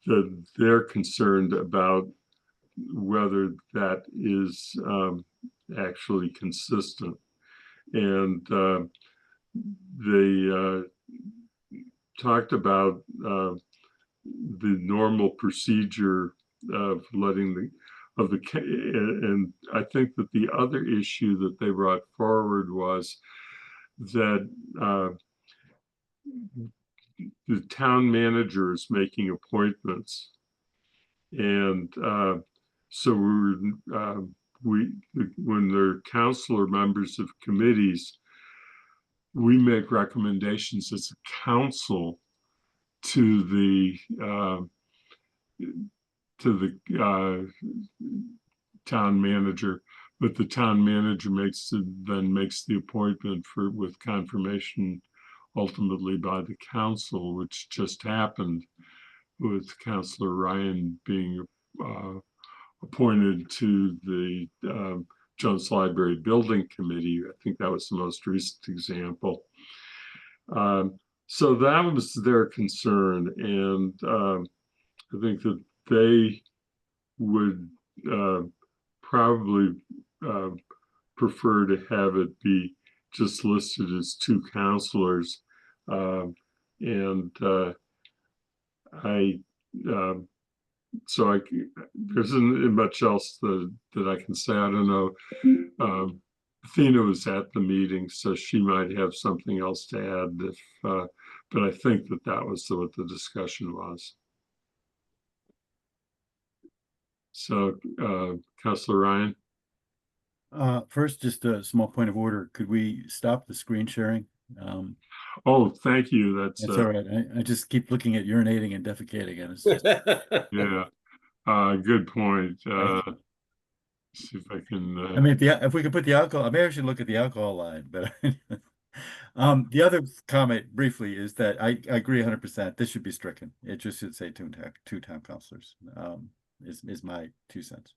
that they're concerned about whether that is actually consistent. And they talked about the normal procedure of and I think that the other issue that they brought forward was that the town manager is making appointments. And so when they're counselor members of committees, we make recommendations as a council to the town manager, but the town manager then makes the appointment with confirmation ultimately by the council, which just happened with Councillor Ryan being appointed to the Jones Library Building Committee. I think that was the most recent example. So that was their concern, and I think that they would probably prefer to have it be just listed as 2 counselors. There isn't much else that I can say. I don't know. Athena was at the meeting, so she might have something else to add. But I think that was what the discussion was. So, Councillor Ryan. First, just a small point of order. Could we stop the screen sharing? Oh, thank you. That's all right. I just keep looking at urinating and defecating, and it's just... yeah. Good point. See if I can. I mean, if we could put the alcohol, maybe I should look at the alcohol line. But the other comment briefly is that I agree 100%. This should be stricken. It just should say 2 town councilors. Is my 2 cents.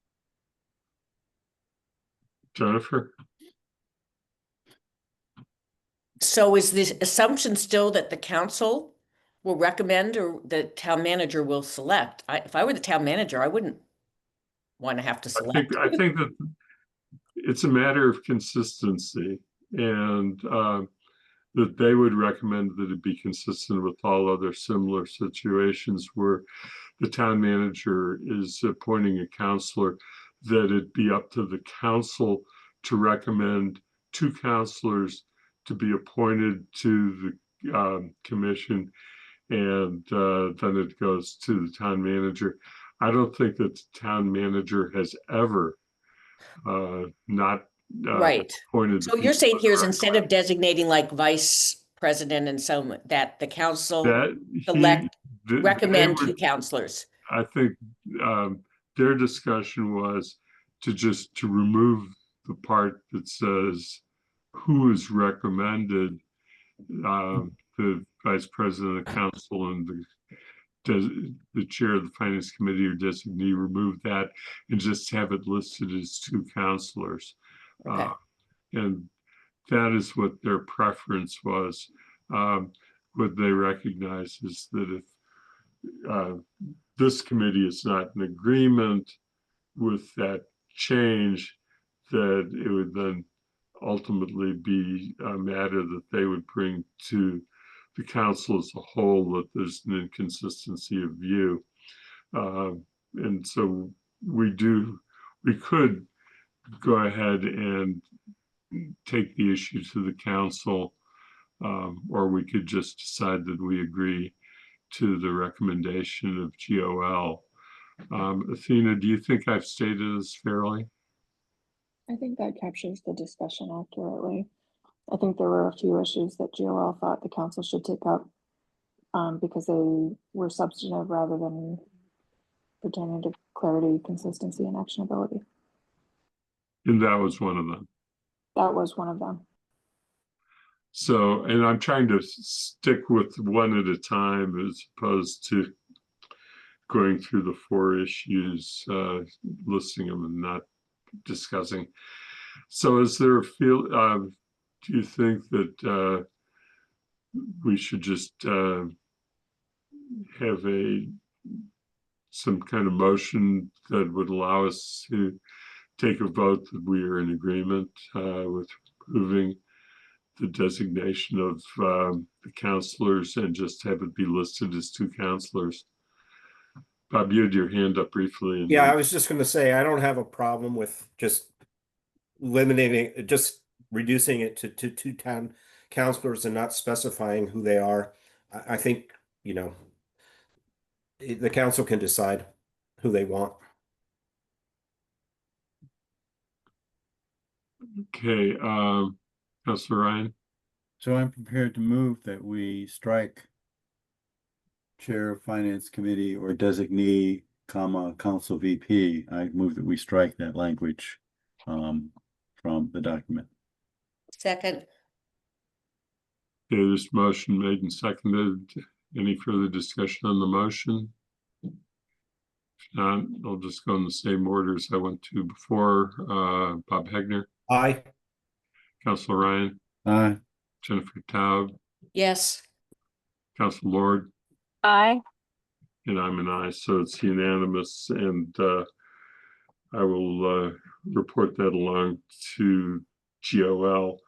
Jennifer. So is the assumption still that the council will recommend or the town manager will select? If I were the town manager, I wouldn't want to have to I think, select. I think that it's a matter of consistency, and that they would recommend that it be consistent with all other similar situations where the town manager is appointing a counselor, that it be up to the council to recommend two counselors to be appointed to the commission, and then it goes to the town manager. I don't think that the town manager has ever not Right. appointed. So you're saying here is instead of designating like vice president and so that the council that select, they recommend would- two counselors. I think their discussion was to remove the part that says who is recommended, the vice president of council and the chair of the finance committee or designee, remove that and just have it listed as two counselors. Okay. And that is what their preference was. What they recognize is that if this committee is not in agreement with that change, that it would then ultimately be a matter that they would bring to the council as a whole, that there's an inconsistency of view. And so we could go ahead and take the issue to the council, or we could just decide that we agree to the recommendation of GOL. Athena, do you think I've stated this fairly? I think that captures the discussion accurately. I think there were a few issues that GOL thought the council should take up because they were substantive rather than pertaining to clarity, consistency, and actionability. And that was one of them. That was one of them. So, and I'm trying to stick with one at a time as opposed to going through the four issues, listing them and not discussing. So is there a feel, do you think that we should just have some kind of motion that would allow us to take a vote that we are in agreement with approving the designation of the counselors and just have it be listed as two counselors? Bob, you had your hand up briefly. Yeah, I was just going to say, I don't have a problem with just eliminating, just reducing it to two town counselors and not specifying who they are. I think, you know, the council can decide who they want. Okay, Councilor Ryan. So I'm prepared to move that we strike Chair of Finance Committee or designee, comma, Council VP. I move that we strike that language from the document. Second. Okay, this motion made and seconded. Any further discussion on the motion? If not, I'll just go in the same order as I went to before. Bob Hegner, Aye. Councilor Ryan, Aye. Jennifer Taub, Yes. Councilor Lord, Aye. and I'm an aye, so it's unanimous, and I will report that along to GOL.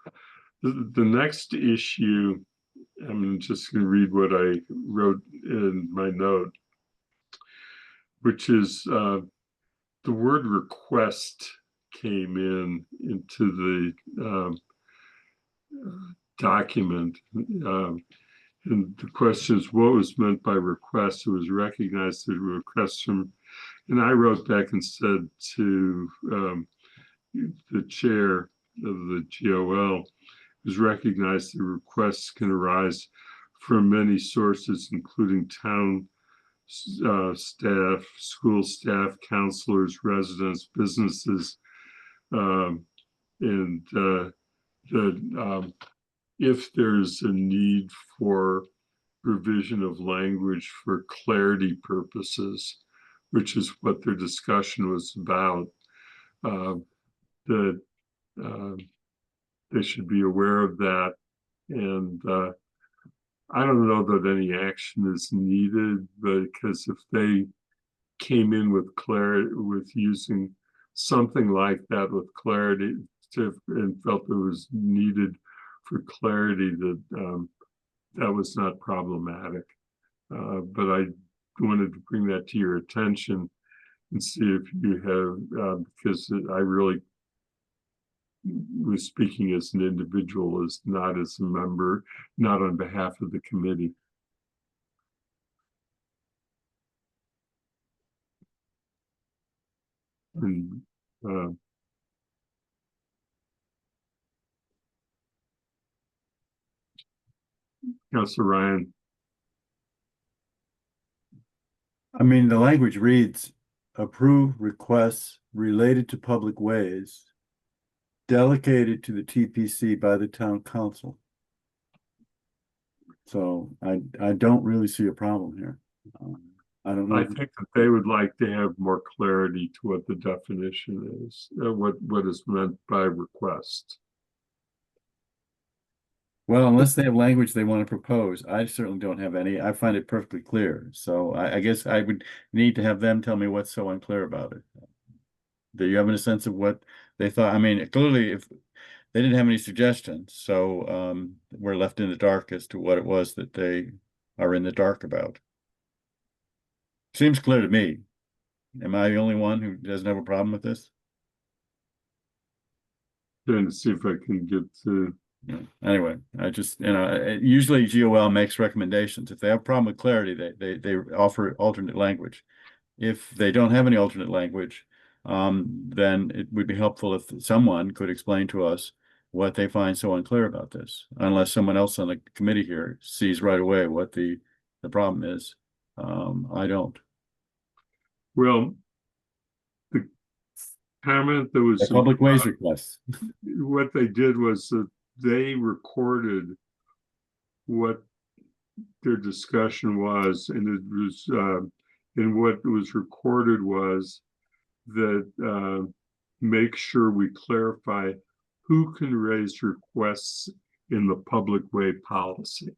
The next issue, I'm just going to read what I wrote in my note, which is the word request came into the document. And the question is, what was meant by request? It was recognized that request from, and I wrote back and said to the chair of the GOL, is recognized that requests can arise from many sources, including town staff, school staff, counselors, residents, businesses, and that if there's a need for revision of language for clarity purposes, which is what their discussion was about, that they should be aware of that. And I don't know that any action is needed, because if they came in with clarity, with using something like that with clarity and felt it was needed for clarity, that that was not problematic. But I wanted to bring that to your attention and see if you have, because I really was speaking as an individual, as not as a member, not on behalf of the committee. And Councilor Ryan. I mean, the language reads, approve requests related to public ways delegated to the TPC by the town council. So I don't really see a problem here. I don't know. I think that they would like to have more clarity to what the definition is, what is meant by request. Well, unless they have language they want to propose, I certainly don't have any. I find it perfectly clear. So I guess I would need to have them tell me what's so unclear about it. Do you have a sense of what they thought? I mean, clearly, if they didn't have any suggestions, so we're left in the dark as to what it was that they are in the dark about. Seems clear to me. Am I the only one who doesn't have a problem with this? Trying to see if I can get to. Anyway, I just, usually GOL makes recommendations. If they have a problem with clarity, they offer alternate language. If they don't have any alternate language, then it would be helpful if someone could explain to us what they find so unclear about this, unless someone else on the committee here sees right away what the problem is. I don't. Well, the comment that was The public ways requests. What they did was that they recorded what their discussion was, and it was and what was recorded was that make sure we clarify who can raise requests in the public way policy.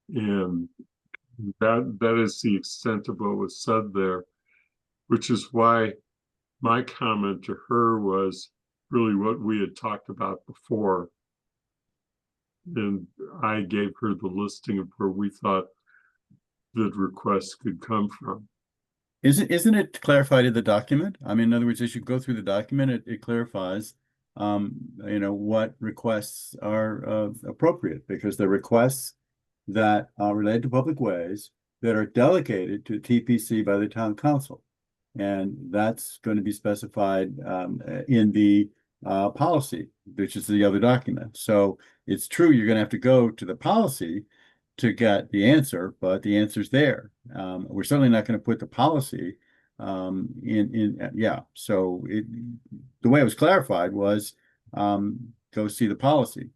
And that is the extent of what was said there, which is why my comment to her was really what we had talked about before. And I gave her the listing of where we thought that requests could come from. Isn't it clarified in the document? I mean, in other words, as you go through the document, it clarifies, what requests are appropriate, because the requests that are related to public ways that are delegated to TPC by the town council. And that's going to be specified in the policy, which is the other document. So it's true, you're going to have to go to the policy to get the answer, but the answer's there. We're certainly not going to put the policy So the way it was clarified was go see the policy.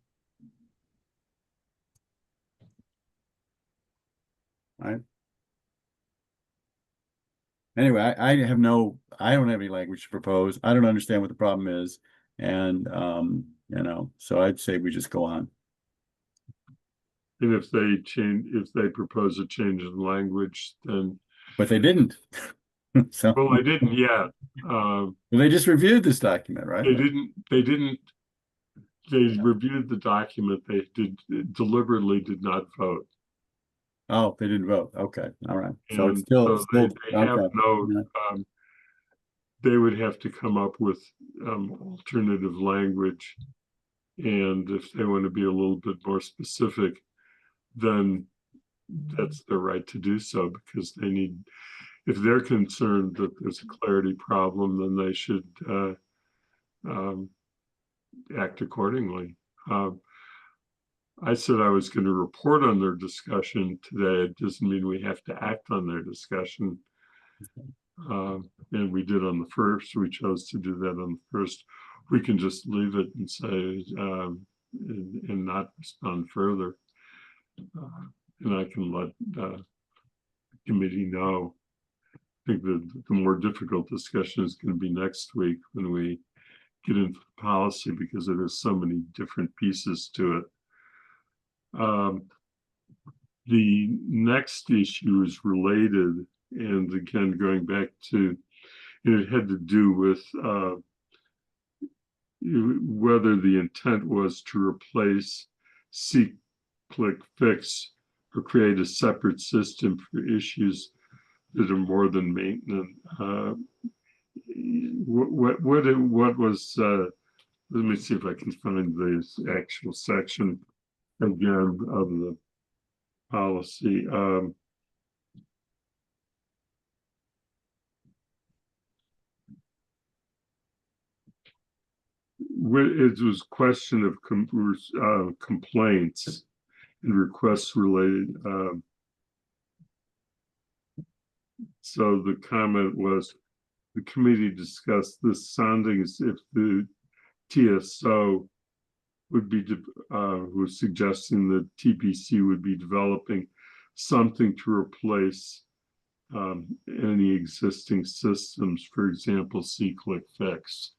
Right. Anyway, I don't have any language to propose. I don't understand what the problem is. And, so I'd say we just go on. And if they propose a change in language, then. But they didn't. So, well, they didn't yet. They just reviewed this document, right? They reviewed the document. They deliberately did not vote. Oh, they didn't vote. Okay. All right. So And it's still, they okay. have they would have to come up with alternative language. And if they want to be a little bit more specific, then that's their right to do so, because they need, if they're concerned that there's a clarity problem, then they should act accordingly. I said I was going to report on their discussion today. It doesn't mean we have to act on their discussion. And we did on the first. We chose to do that on the first. We can just leave it and say, and not respond further. And I can let the committee know. I think the more difficult discussion is going to be next week when we get into the policy, because there are so many different pieces to it. The next issue is related, and again, going back to, and it had to do with whether the intent was to replace SeeClickFix or create a separate system for issues that are more than maintenance. What was, let me see if I can find the actual section again of the policy. It was question of complaints and requests related. So the comment was, the committee discussed this sounding as if the TSO would be, was suggesting that TPC would be developing something to replace any existing systems, for example, SeeClickFix.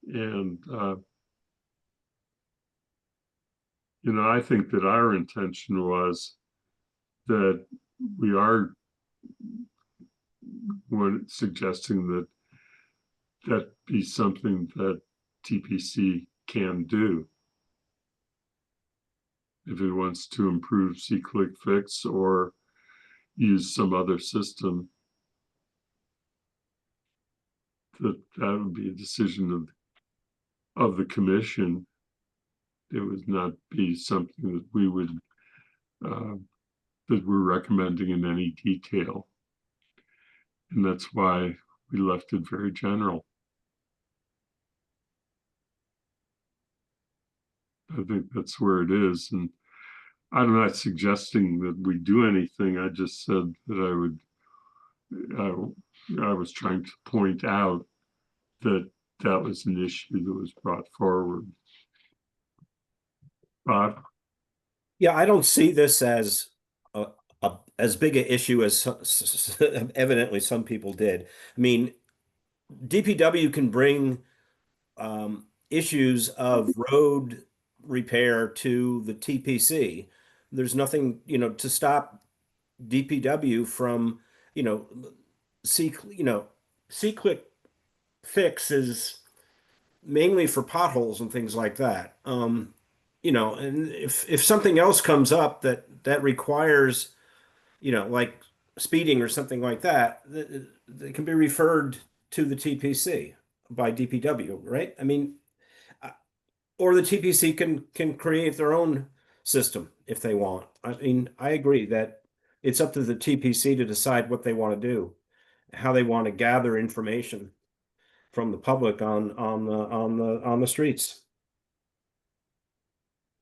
And, you know, I think that our intention was that we are suggesting that that be something that TPC can do if it wants to improve SeeClickFix or use some other system. That would be a decision of the commission. It would not be something that we would that we're recommending in any detail. And that's why we left it very general. I think that's where it is. And I'm not suggesting that we do anything. I just said that I was trying to point out that that was an issue that was brought forward. Bob? Yeah, I don't see this as as big an issue as evidently some people did. I mean, DPW can bring issues of road repair to the TPC. There's nothing, you know, to stop DPW from, you know, SeeClickFix is mainly for potholes and things like that. You know, and if something else comes up that requires, you know, like speeding or something like that, they can be referred to the TPC by DPW, right? I mean, or the TPC can create their own system if they want. I mean, I agree that it's up to the TPC to decide what they want to do, how they want to gather information from the public on the streets.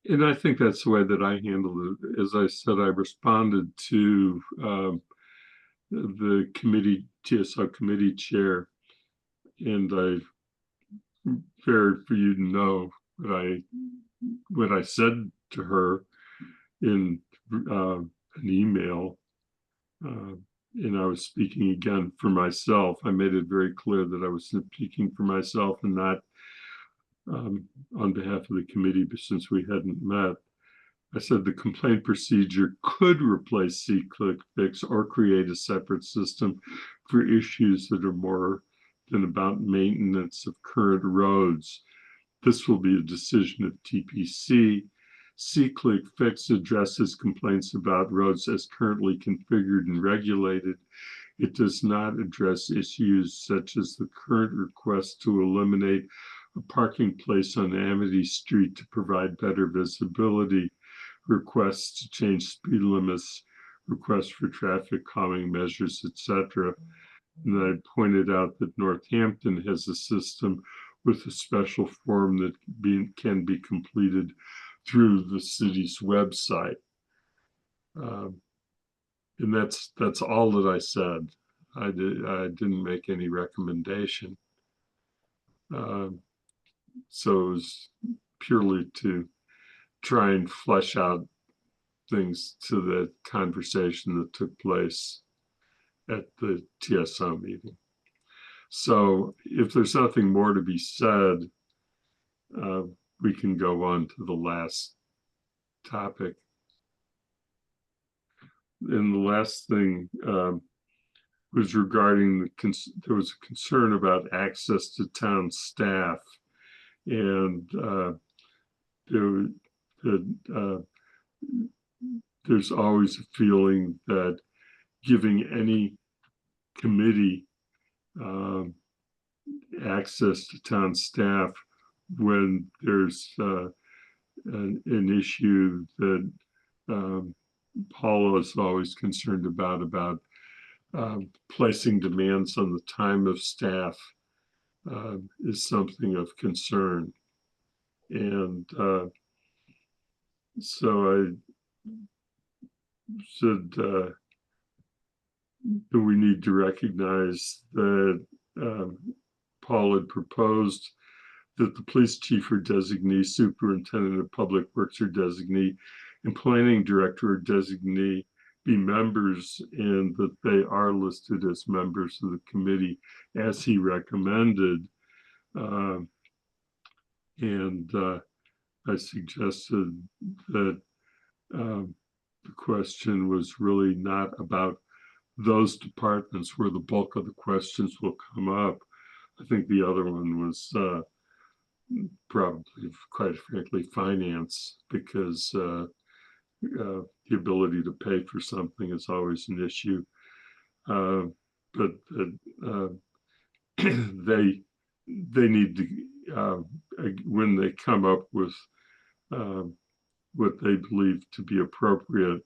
And I think that's the way that I handled it. As I said, I responded to the committee, TSO committee chair, and fair for you to know what I said to her in an email, and I was speaking again for myself. I made it very clear that I was speaking for myself and not on behalf of the committee, but since we hadn't met, I said the complaint procedure could replace SeeClickFix or create a separate system for issues that are more than about maintenance of current roads. This will be a decision of TPC. SeeClickFix addresses complaints about roads as currently configured and regulated. It does not address issues such as the current request to eliminate a parking place on Amity Street to provide better visibility, requests to change speed limits, requests for traffic calming measures, etc. And I pointed out that Northampton has a system with a special form that can be completed through the city's website. And that's all that I said. I didn't make any recommendation. So it was purely to try and flesh out things to the conversation that took place at the TSO meeting. So if there's nothing more to be said, we can go on to the last topic. and the last thing was regarding there was a concern about access to town staff, and there's always a feeling that giving any committee access to town staff when there's an issue that Paula is always concerned about placing demands on the time of staff is something of concern. And so I said that we need to recognize that Paul had proposed that the police chief or designee, superintendent of public works or designee, and planning director or designee be members, and that they are listed as members of the committee as he recommended. I suggested that the question was really not about those departments where the bulk of the questions will come up. I think the other one was probably, quite frankly, finance, because the ability to pay for something is always an issue. But they need to, when they come up with what they believe to be appropriate,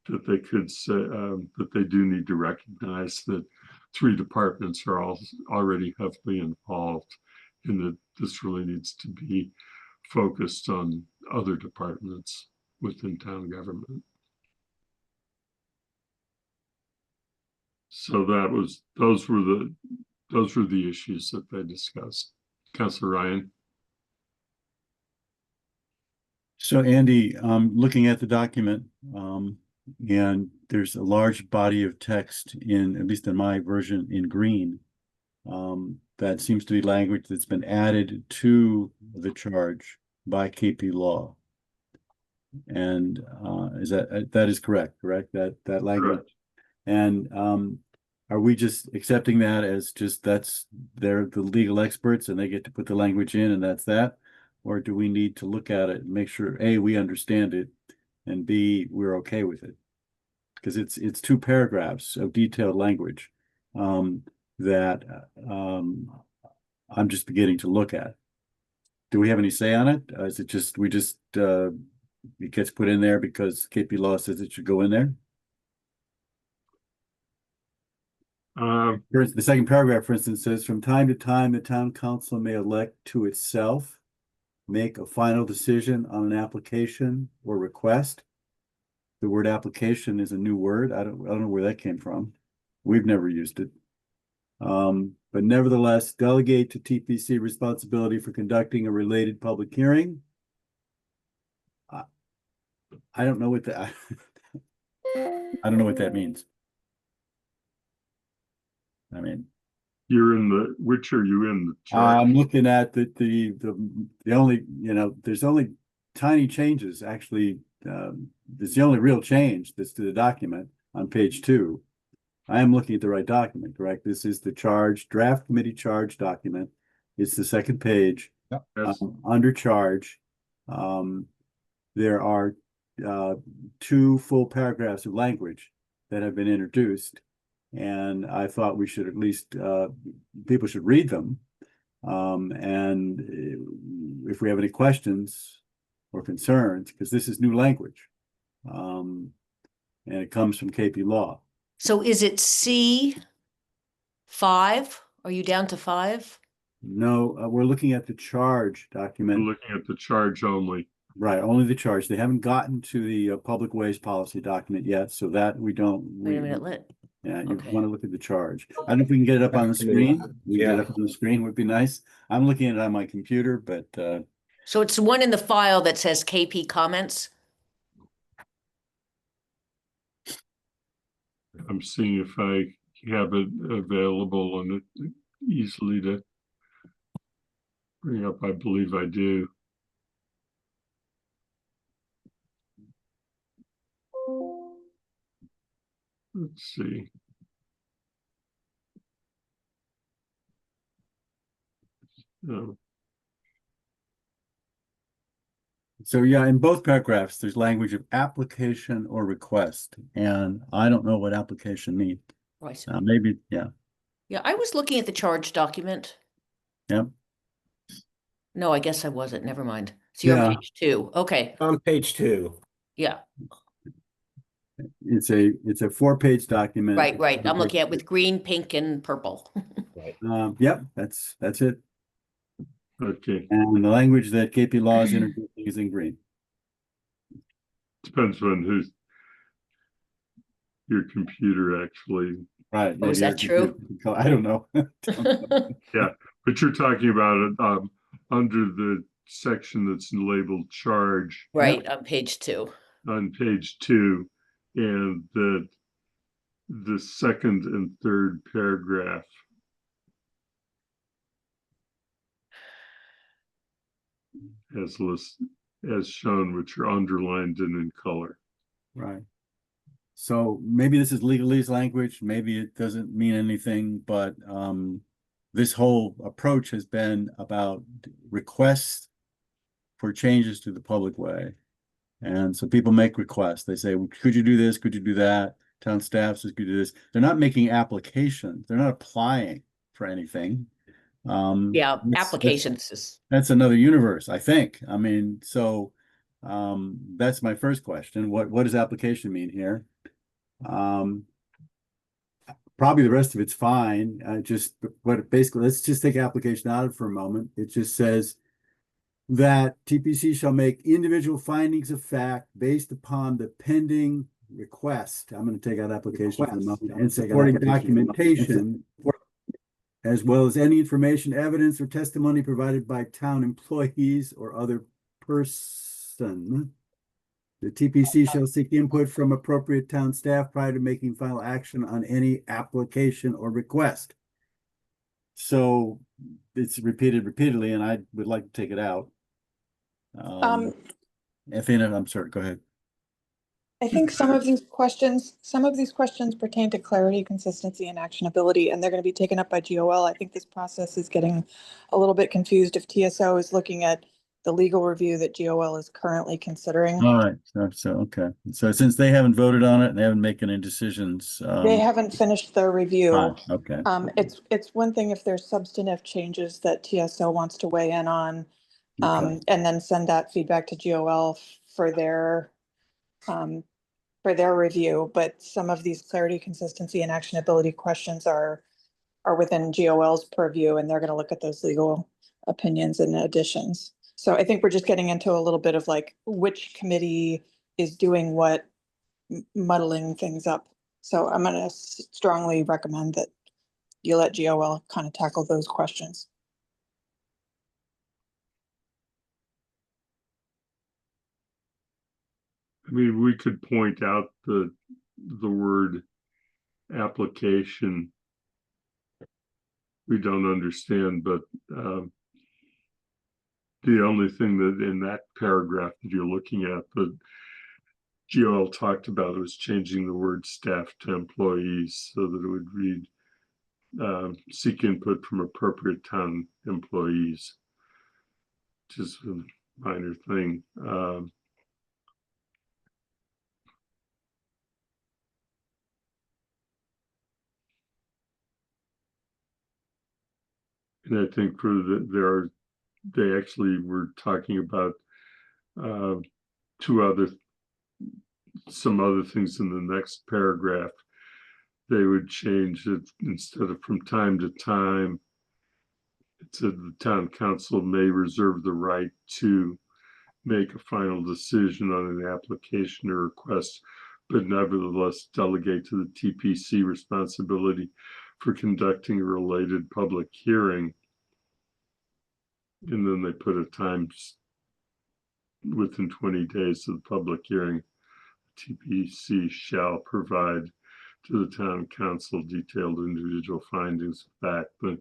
that they could say that they do need to recognize that 3 departments are all already heavily involved, and that this really needs to be focused on other departments within town government. So those were the issues that they discussed. Councilor Ryan. So Andy, looking at the document, and there's a large body of text in, at least in my version, in green. That seems to be language that's been added to the charge by KP Law. And is that is correct? That language. Correct. And are we just accepting that as just they're the legal experts and they get to put the language in and that's that? Or do we need to look at it and make sure A, we understand it, and B, we're okay with it? Because it's 2 paragraphs of detailed language that I'm just beginning to look at. Do we have any say on it? Is it just it gets put in there because KP Law says it should go in there? The second paragraph, for instance, says, from time to time, the town council may elect to itself make a final decision on an application or request. The word application is a new word. I don't know where that came from. We've never used it. But nevertheless, delegate to TPC responsibility for conducting a related public hearing. I don't know what that I don't know what that means. I mean, You're in the, which are you in the chart? I'm looking at the only, there's only tiny changes actually. It's the only real change that's to the document on page 2. I am looking at the right document, correct? This is the draft committee charge document. It's the second page. Yep. Under charge. There are 2 full paragraphs of language that have been introduced. And I thought we should at least, people should read them. And if we have any questions or concerns, because this is new language. And it comes from KP Law. So is it C5? Are you down to 5? No, we're looking at the charge We're document. looking at the charge only. Right, only the charge. They haven't gotten to the public ways policy document yet, so that we don't. Wait a minute, Yeah, you Okay. want to look at the charge. I don't know if we can get it up on the screen. We can get it up on the screen would be nice. I'm looking at it on my computer, but So it's the one in the file that says KP comments? I'm seeing if I have it available and it easily to bring up. I believe I do. Let's see. Oh, So yeah, in both paragraphs, there's language of application or request, and I don't know what application means. Right. Maybe, yeah, Yeah, I was looking at the charge document. yeah. No, I guess I wasn't. Never mind. So you're on Yeah. page 2. Okay. On page 2. Yeah. It's a 4-page document. Right, right. I'm looking at with green, pink, and purple. Yep, that's it. okay. And the language that KP Law is introducing is in green. Depends on who's your computer actually. Right. Oh, is maybe that true? I don't know. Yeah, but you're talking about it under the section that's labeled charge Right, on page 2. on page 2, and the second and third paragraph. As shown, which are underlined and in color. Right. So maybe this is legalese language, maybe it doesn't mean anything, but this whole approach has been about requests for changes to the public way. And so people make requests. They say, could you do this? Could you do that? Town staff says, could you do this? They're not making applications. They're not applying for anything. Yeah, applications is That's another universe, I think. I mean, so that's my first question. What does application mean here? Probably the rest of it's fine. But basically, let's just take application out of it for a moment. It just says that TPC shall make individual findings of fact based upon the pending request. I'm going to take out application for the moment, and supporting documentation, as well as any information, evidence, or testimony provided by town employees or other person. The TPC shall seek input from appropriate town staff prior to making final action on any application or request. So it's repeated repeatedly, and I would like to take it out. Athena, I'm sorry, go ahead. I think some of these questions pertain to clarity, consistency, and actionability, and they're going to be taken up by GOL. I think this process is getting a little bit confused if TSO is looking at the legal review that GOL is currently considering. All right, so okay. So since they haven't voted on it and they haven't made any decisions, They haven't finished their review. okay. It's one thing if there's substantive changes that TSO wants to weigh in on, Okay. and then send that feedback to GOL for their review. But some of these clarity, consistency, and actionability questions are within GOL's purview, and they're going to look at those legal opinions and additions. So I think we're just getting into a little bit of like which committee is doing what, muddling things up. So I'm going to strongly recommend that you let GOL kind of tackle those questions. I mean, we could point out the word application. We don't understand, but the only thing that in that paragraph that you're looking at that GOL talked about was changing the word staff to employees so that it would read seek input from appropriate town employees, which is a minor thing. And I think for they actually were talking about some other things in the next paragraph. They would change it instead of from time to time. It said the town council may reserve the right to make a final decision on an application or request, but nevertheless delegate to the TPC responsibility for conducting a related public hearing. And then they put a time within 20 days of the public hearing. TPC shall provide to the town council detailed individual findings of fact, and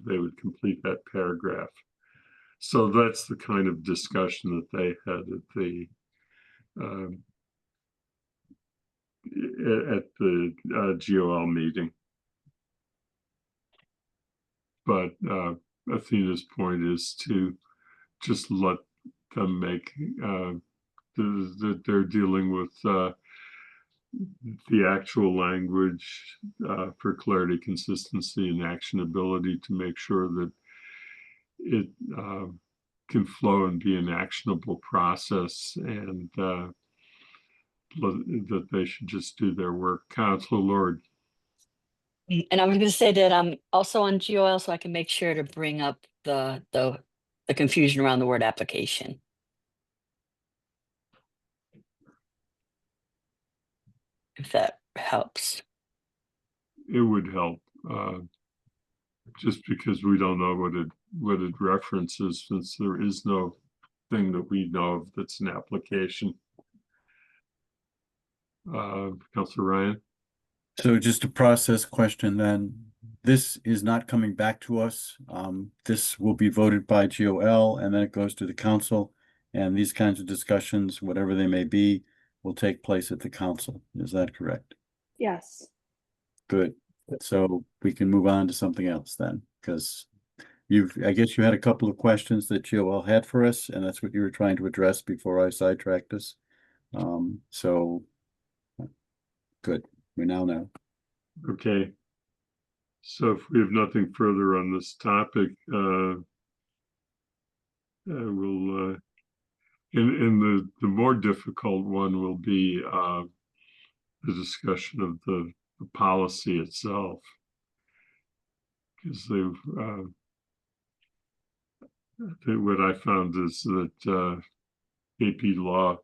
they would complete that paragraph. So that's the kind of discussion that they had at the at the GOL meeting. But Athena's point is to just let them make that they're dealing with the actual language for clarity, consistency, and actionability to make sure that it can flow and be an actionable process, and that they should just do their work. Councilor Lord. And I was going to say that I'm also on GOL, so I can make sure to bring up the confusion around the word application. If that helps. It would help, just because we don't know what it references, since there is no thing that we know of that's an application. Councilor Ryan. So just a process question then. This is not coming back to us. This will be voted by GOL and then it goes to the council. And these kinds of discussions, whatever they may be, will take place at the council. Is that correct? Yes. Good. So we can move on to something else then, because I guess you had a couple of questions that GOL had for us, and that's what you were trying to address before I sidetracked us. So good. We now know. Okay. So if we have nothing further on this topic, we'll and the more difficult one will be the discussion of the policy itself, because what I found is that AP law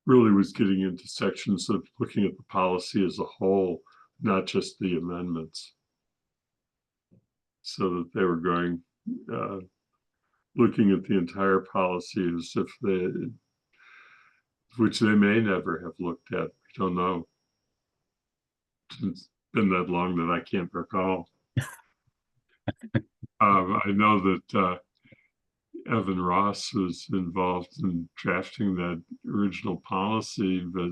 really was getting into sections of looking at the policy as a whole, not just the amendments. So that they were going, looking at the entire policy as if which they may never have looked at. We don't know. It's been that long that I can't recall. I know that Evan Ross was involved in drafting that original policy, but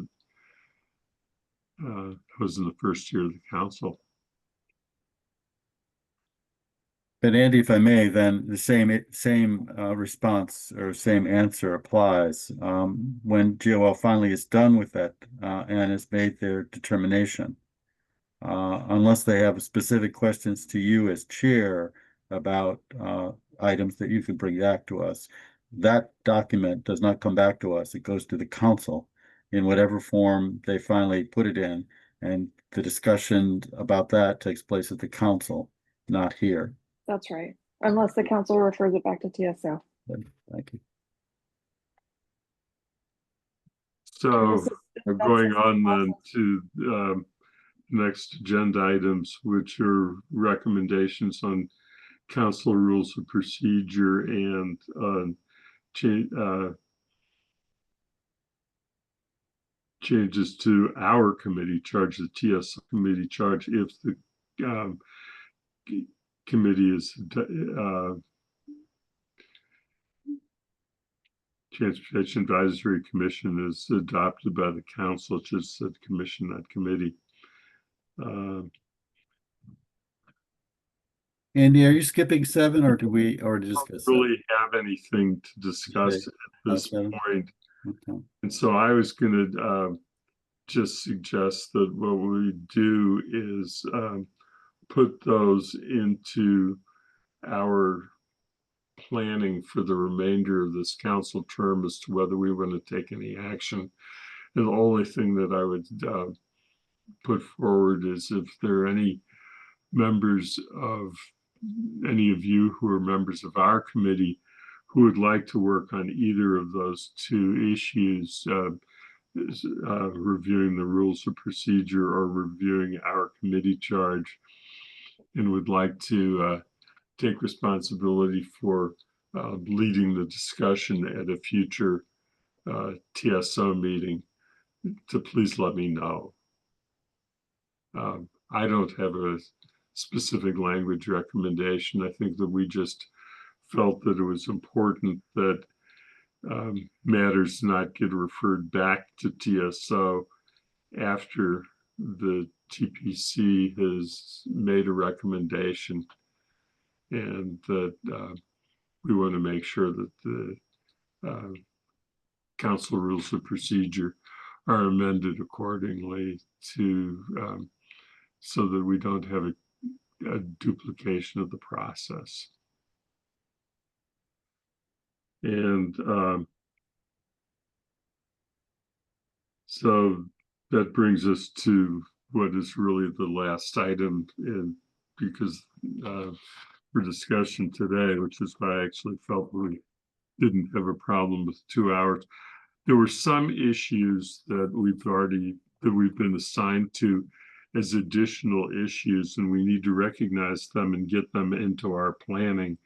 was in the first year of the council. But Andy, if I may, then the same response or same answer applies. When GOL finally is done with that and has made their determination, unless they have specific questions to you as chair about items that you could bring back to us, that document does not come back to us. It goes to the council in whatever form they finally put it in, and the discussion about that takes place at the council, not here. That's right. Unless the council refers it back to TSO. Thank you. So we're that's going the on process. then to next agenda items, which are recommendations on council rules of procedure and changes to our committee charge, the TSO committee charge, if the committee is Transportation Advisory Commission is adopted by the council. It just said commission, not committee. Andy, are you skipping 7 or do we already discuss don't really have anything to discuss Okay. at this Seven. point. Okay. And so I was going to just suggest that what we do is put those into our planning for the remainder of this council term as to whether we want to take any action. And the only thing that I would put forward is if there are any members of any of you who are members of our committee who would like to work on either of those two issues, reviewing the rules of procedure or reviewing our committee charge, and would like to take responsibility for leading the discussion at a future TSO meeting, to please let me know. I don't have a specific language recommendation. I think that we just felt that it was important that matters not get referred back to TSO after the TPC has made a recommendation, and that we want to make sure that the council rules of procedure are amended accordingly to so that we don't have a duplication of the process. And so that brings us to what is really the last item, and because for discussion today, which is why I actually felt we didn't have a problem with 2 hours. There were some issues that we've been assigned to as additional issues, and we need to recognize them and get them into our planning.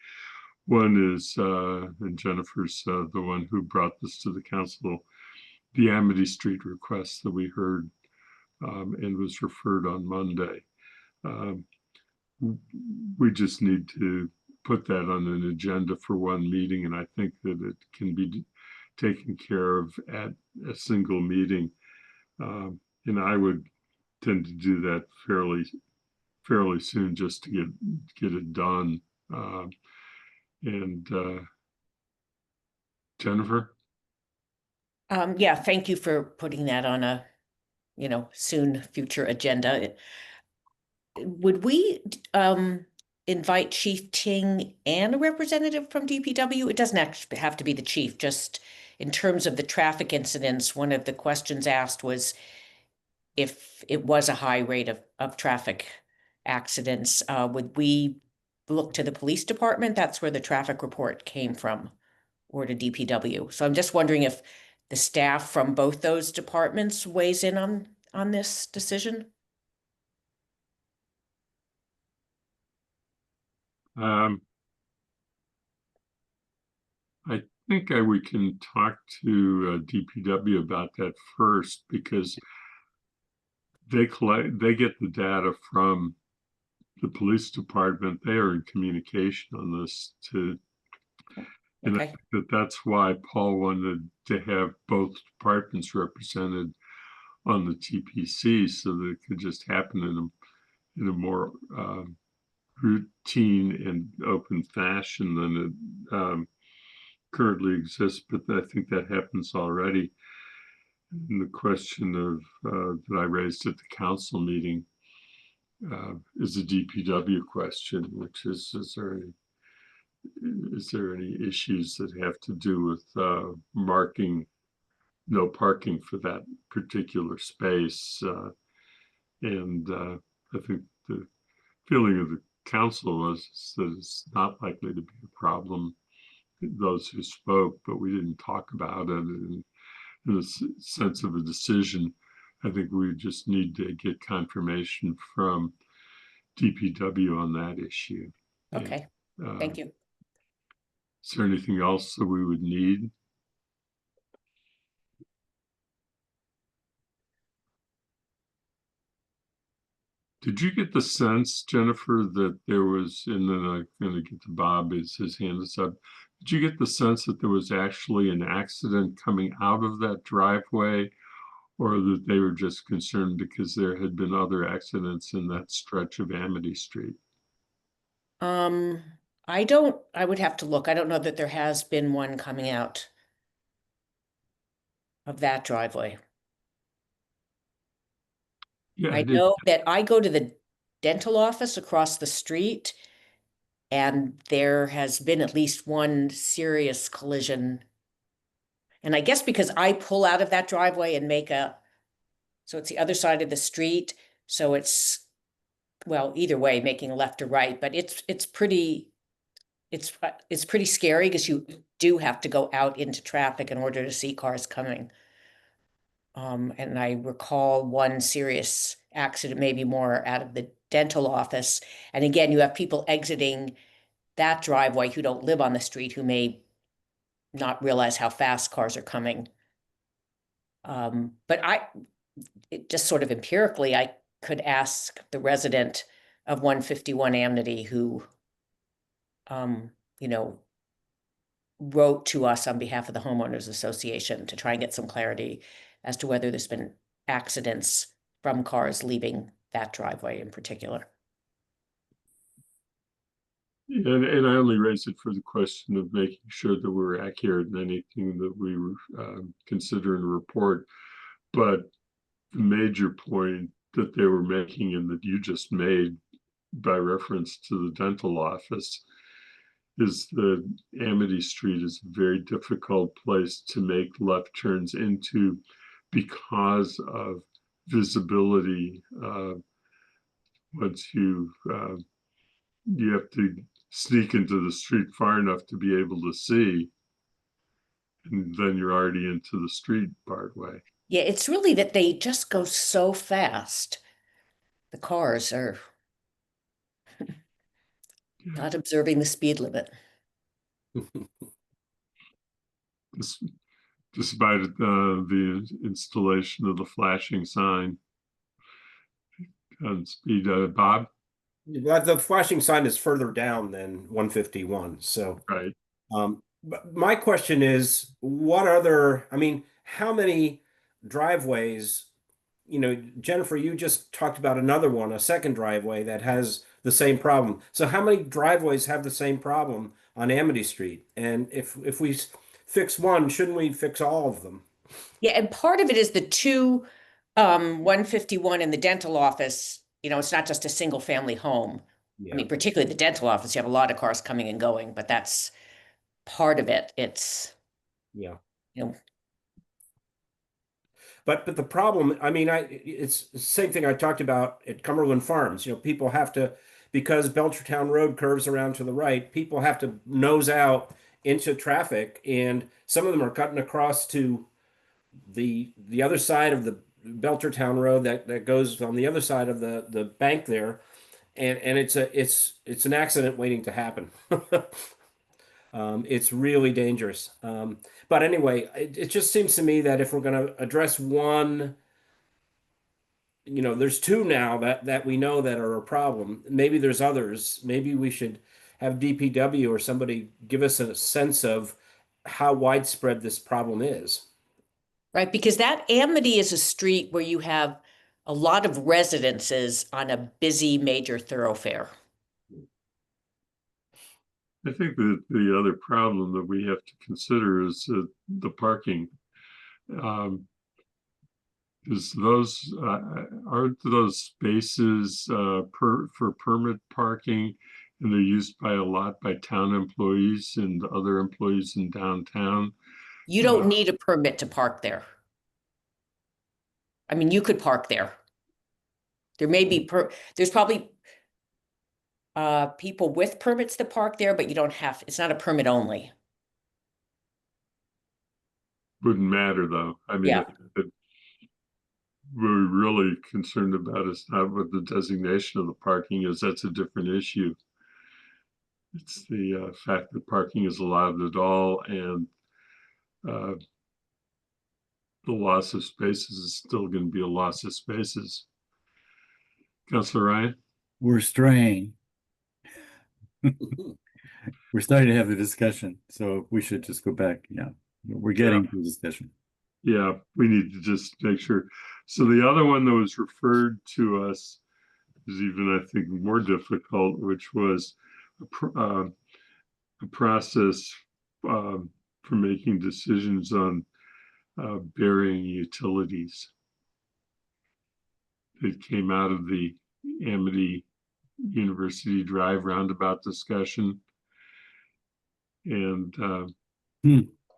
One is, and Jennifer's the one who brought this to the council, the Amity Street request that we heard and was referred on Monday. We just need to put that on an agenda for one meeting, and I think that it can be taken care of at a single meeting. And I would tend to do that fairly soon, just to get it done. Jennifer? Yeah, thank you for putting that on a, soon future agenda. Would we invite Chief Ting and a representative from DPW? It doesn't actually have to be the chief, just in terms of the traffic incidents. One of the questions asked was if it was a high rate of traffic accidents, would we look to the police department? That's where the traffic report came from, or to DPW. So I'm just wondering if the staff from both those departments weighs in on this decision. I think we can talk to DPW about that first, because they get the data from the police department. They are in communication on this too. And I think that's why Paul wanted to have both departments represented on the TPC, so that it could just happen in a more routine and open fashion than it currently exists. But I think that happens already. And the question of that I raised at the council meeting is a DPW question, which is there any issues that have to do with marking no parking for that particular space? And I think the feeling of the council was that it's not likely to be a problem, those who spoke, but we didn't talk about it in a sense of a decision. I think we just need to get confirmation from DPW on that issue. Okay, thank you. Is there anything else that we would need? Did you get the sense, Jennifer, that there was, and then I'm going to get to Bob as his hand is up. Did you get the sense that there was actually an accident coming out of that driveway, or that they were just concerned because there had been other accidents in that stretch of Amity Street? I would have to look. I don't know that there has been one coming out of that driveway. Yeah, I know that I go to the dental office across the street, and there has been at least one serious collision. And I guess because I pull out of that driveway and so it's the other side of the street. So it's, well, either way, making a left or right, but it's pretty scary, because you do have to go out into traffic in order to see cars coming. And I recall one serious accident, maybe more, out of the dental office. And again, you have people exiting that driveway who don't live on the street, who may not realize how fast cars are coming. But just sort of empirically, I could ask the resident of 151 Amity who, wrote to us on behalf of the homeowners association to try and get some clarity as to whether there's been accidents from cars leaving that driveway in particular. And I only raised it for the question of making sure that we're accurate in anything that we consider in a report. But the major point that they were making and that you just made by reference to the dental office is that Amity Street is a very difficult place to make left turns into because of visibility. Once you have to sneak into the street far enough to be able to see, and then you're already into the street part way. Yeah, it's really that they just go so fast. The cars are not observing the speed limit. Despite the installation of the flashing sign on speed. Bob? The flashing sign is further down than 151. So, Right. but my question is, what other, I mean, how many driveways, you know, Jennifer, you just talked about another one, a second driveway that has the same problem. So how many driveways have the same problem on Amity Street? And if we fix one, shouldn't we fix all of them? Yeah, and part of it is the two 151 in the dental office. You know, it's not just a single family home. Yeah. I mean, particularly the dental office, you have a lot of cars coming and going, but that's part of it. It's, Yeah. you know, But the problem, I mean, it's the same thing I talked about at Cumberland Farms. You know, people have to, because Belchertown Road curves around to the right, people have to nose out into traffic, and some of them are cutting across to the other side of the Belchertown Road that goes on the other side of the bank there, and it's an accident waiting to happen. It's really dangerous. But anyway, it just seems to me that if we're going to address one, you know, there's two now that we know that are a problem. Maybe there's others. Maybe we should have DPW or somebody give us a sense of how widespread this problem is. right, because that Amity is a street where you have a lot of residences on a busy major thoroughfare. I think that the other problem that we have to consider is the parking. Is those aren't those spaces for permit parking, and they're used by a lot by town employees and other employees in downtown? You don't need a permit to park there. I mean, you could park there. There may be there's probably people with permits to park there, but you don't have, it's not a permit only. Wouldn't matter though. I mean, Yeah. what we're really concerned about is not what the designation of the parking is. That's a different issue. It's the fact that parking is allowed at all, and the loss of spaces is still going to be a loss of spaces. Councilor Ryan? We're straying. We're starting to have the discussion, so we should just go back. Yeah, we're getting to the discussion. Yeah, we need to just make sure. So the other one that was referred to us is even, I think, more difficult, which was a process for making decisions on burying utilities. It came out of the Amity University Drive roundabout discussion. And I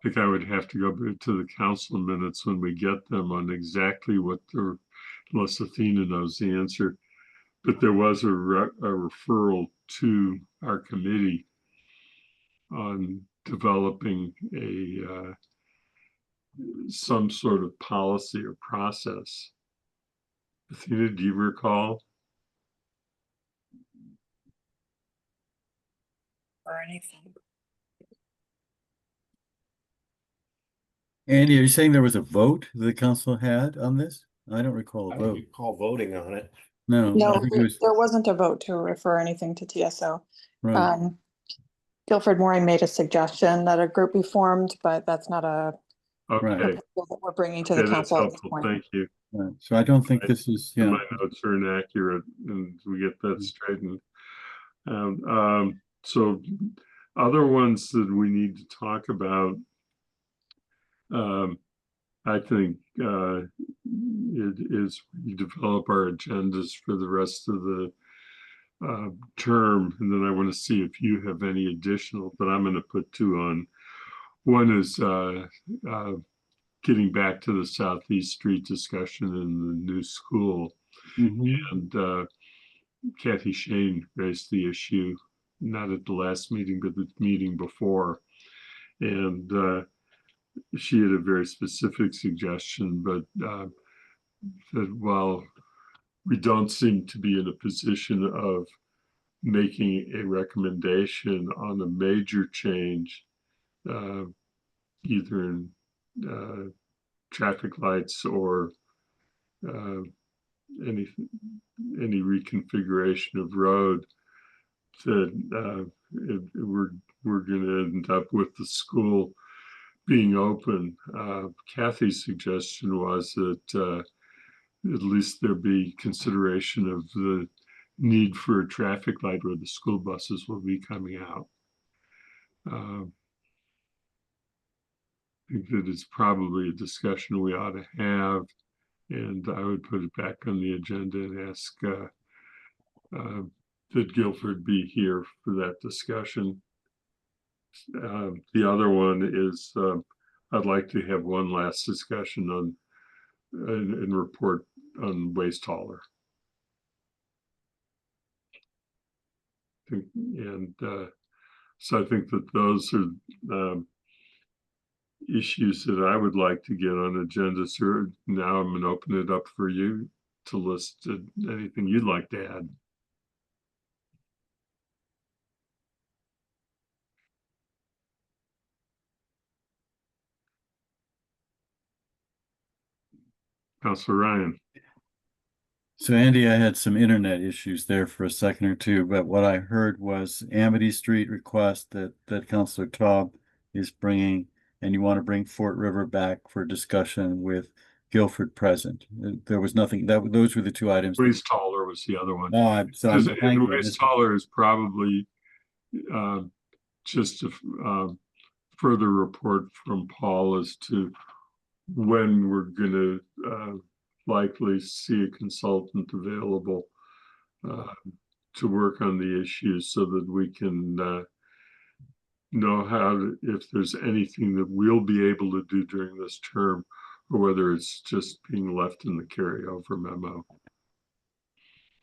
think I would have to go to the council minutes when we get them on exactly what unless Athena knows the answer. But there was a referral to our committee on developing some sort of policy or process. Athena, do you recall? Or anything. Andy, are you saying there was a vote the council had on this? I don't recall a I don't vote. recall voting on it. No, No, I think it was there wasn't a vote to refer anything to TSO. right. Guilford Mooring made a suggestion that a group be formed, but that's not a Okay, proposal that we're bringing to the okay, that's council at this helpful. point. Thank you. Right. So I don't think Right. this is, yeah, My notes are inaccurate and we get that straightened. So other ones that we need to talk about, I think it is we develop our agendas for the rest of the term, and then I want to see if you have any additional, but I'm going to put two on. One is getting back to the Southeast Street discussion in the new school. Mhm. And Kathy Shane raised the issue, not at the last meeting, but the meeting before. And she had a very specific suggestion, but that while we don't seem to be in a position of making a recommendation on a major change, either in traffic lights or any reconfiguration of road, that we're going to end up with the school being open. Kathy's suggestion was that at least there be consideration of the need for a traffic light where the school buses will be coming out. I think that it's probably a discussion we ought to have, and I would put it back on the agenda and ask that Guilford be here for that discussion. The other one is I'd like to have one last discussion on and report on waste hauler. And so I think that those are issues that I would like to get on agenda. Sir, now I'm going to open it up for you to list anything you'd like to add. Councilor Ryan. So Andy, I had some internet issues there for a second or two, but what I heard was Amity Street request that Councilor Taub is bringing, and you want to bring Fort River back for discussion with Guilford present. There was nothing, those were the two items. Waste hauler was the other one. No, And waste hauler is probably just a further report from Paul as to when we're going to likely see a consultant available to work on the issues so that we can know how to, if there's anything that we'll be able to do during this term, or whether it's just being left in the carryover memo.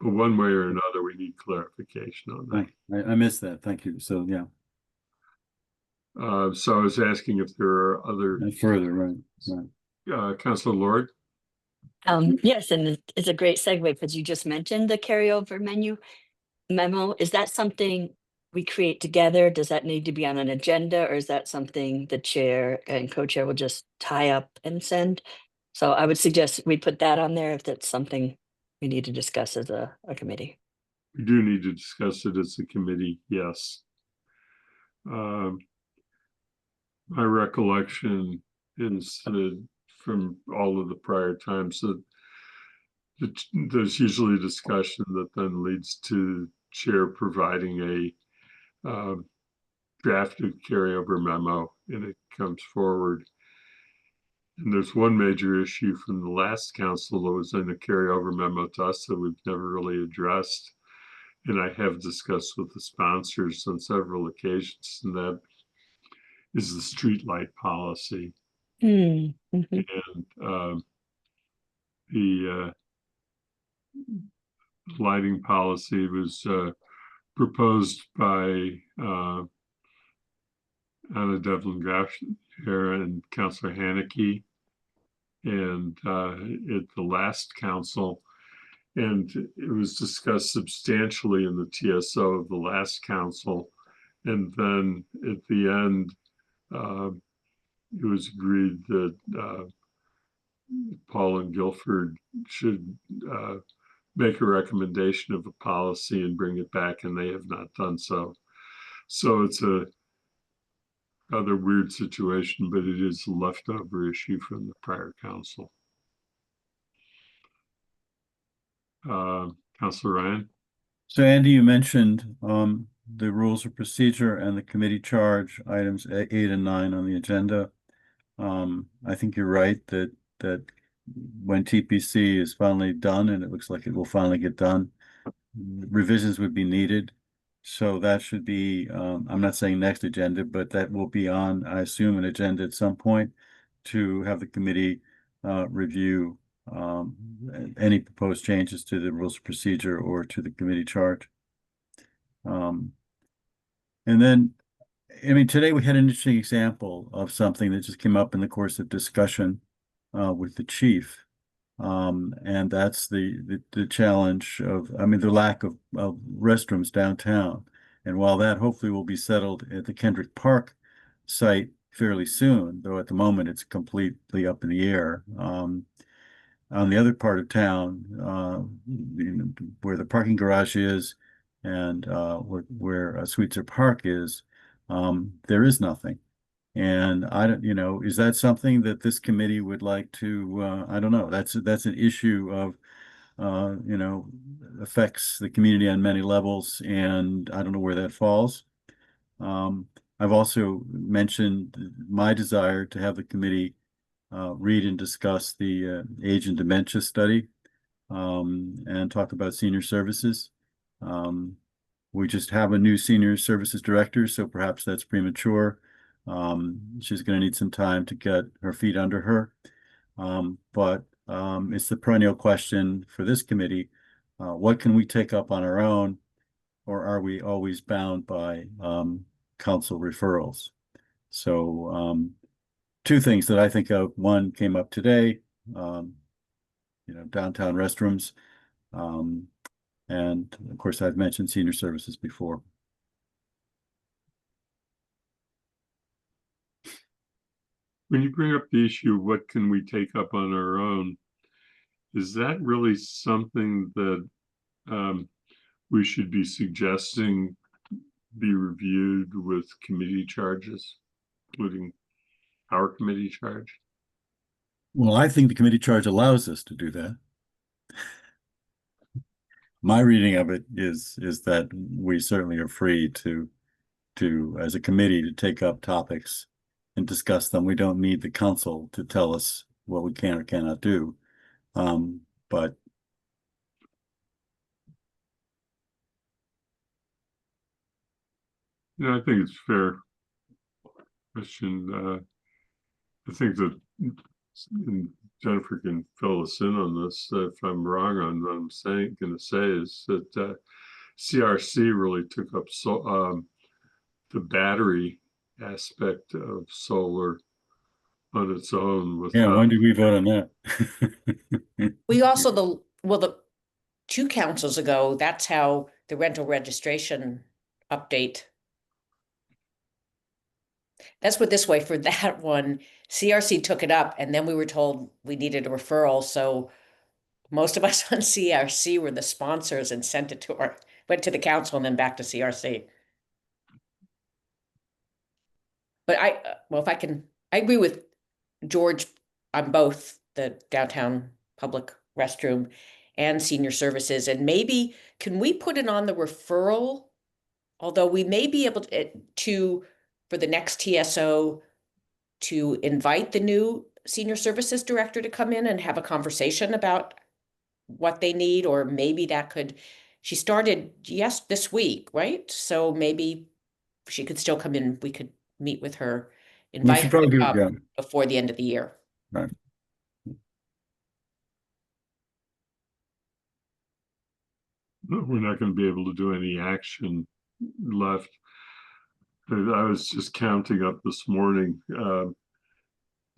But one way or another, we need clarification on that. I missed that. Thank you. So yeah. So I was asking if there are other Further, right. Councilor Lord. Yes, and it's a great segue because you just mentioned the carryover memo. Is that something we create together? Does that need to be on an agenda, or is that something the chair and co-chair will just tie up and send? So I would suggest we put that on there if that's something we need to discuss as a committee. We do need to discuss it as a committee, yes. My recollection is from all of the prior times that there's usually a discussion that then leads to chair providing a drafted carryover memo, and it comes forward. And there's one major issue from the last council that was in a carryover memo to us that we've never really addressed. And I have discussed with the sponsors on several occasions, and that is the street light policy. Mm-hmm. And the lighting policy was proposed by Anna Devlin Grafshire and Councilor Haneke, and at the last council, and it was discussed substantially in the TSO of the last council, and then at the end it was agreed that Paul and Guilford should make a recommendation of a policy and bring it back, and they have not done so. So it's other weird situation, but it is a leftover issue from the prior council. Councilor Ryan? So Andy, you mentioned the rules of procedure and the committee charge items 8 and 9 on the agenda. I think you're right that when TPC is finally done, and it looks like it will finally get done, revisions would be needed. So that should be, I'm not saying next agenda, but that will be on, I assume, an agenda at some point to have the committee review any proposed changes to the rules of procedure or to the committee charge. And then, I mean, today we had an interesting example of something that just came up in the course of discussion with the chief. And that's the challenge of, I mean, the lack of restrooms downtown. And while that hopefully will be settled at the Kendrick Park site fairly soon, though at the moment it's completely up in the air. On the other part of town, where the parking garage is and where Sweetser Park is, there is nothing. And I don't, is that something that this committee would like to, I don't know, that's an issue of, affects the community on many levels, and I don't know where that falls. I've also mentioned my desire to have the committee read and discuss the age and dementia study and talk about senior services. We just have a new senior services director, so perhaps that's premature. She's going to need some time to get her feet under her. But it's the perennial question for this committee. What can we take up on our own, or are we always bound by council referrals? So two things that I think of. One came up today, downtown restrooms. And of course, I've mentioned senior services before. When you bring up the issue, what can we take up on our own? Is that really something that we should be suggesting be reviewed with committee charges, including our committee charge? Well, I think the committee charge allows us to do that. My reading of it is that we certainly are free to as a committee to take up topics and discuss them. We don't need the council to tell us what we can or cannot do. But I think it's a fair question. I think that Jennifer can fill us in on this if I'm wrong on what I'm going to say is that CRC really took up the battery aspect of solar on its own. yeah, when did we vote on that? We also, the 2 councils ago, that's how the rental registration update. Let's put it this way, for that one, CRC took it up and then we were told we needed a referral. So most of us on CRC were the sponsors and sent it went to the council and then back to CRC. But I agree with George on both the downtown public restroom and senior services. And maybe, can we put it on the referral? Although we may be able to for the next TSO, to invite the new senior services director to come in and have a conversation about what they need, or maybe that she started this week, right? So maybe she could still come in. We could meet with her, invite her to come before the end of the year. Right. We're not going to be able to do any action left. I was just counting up this morning.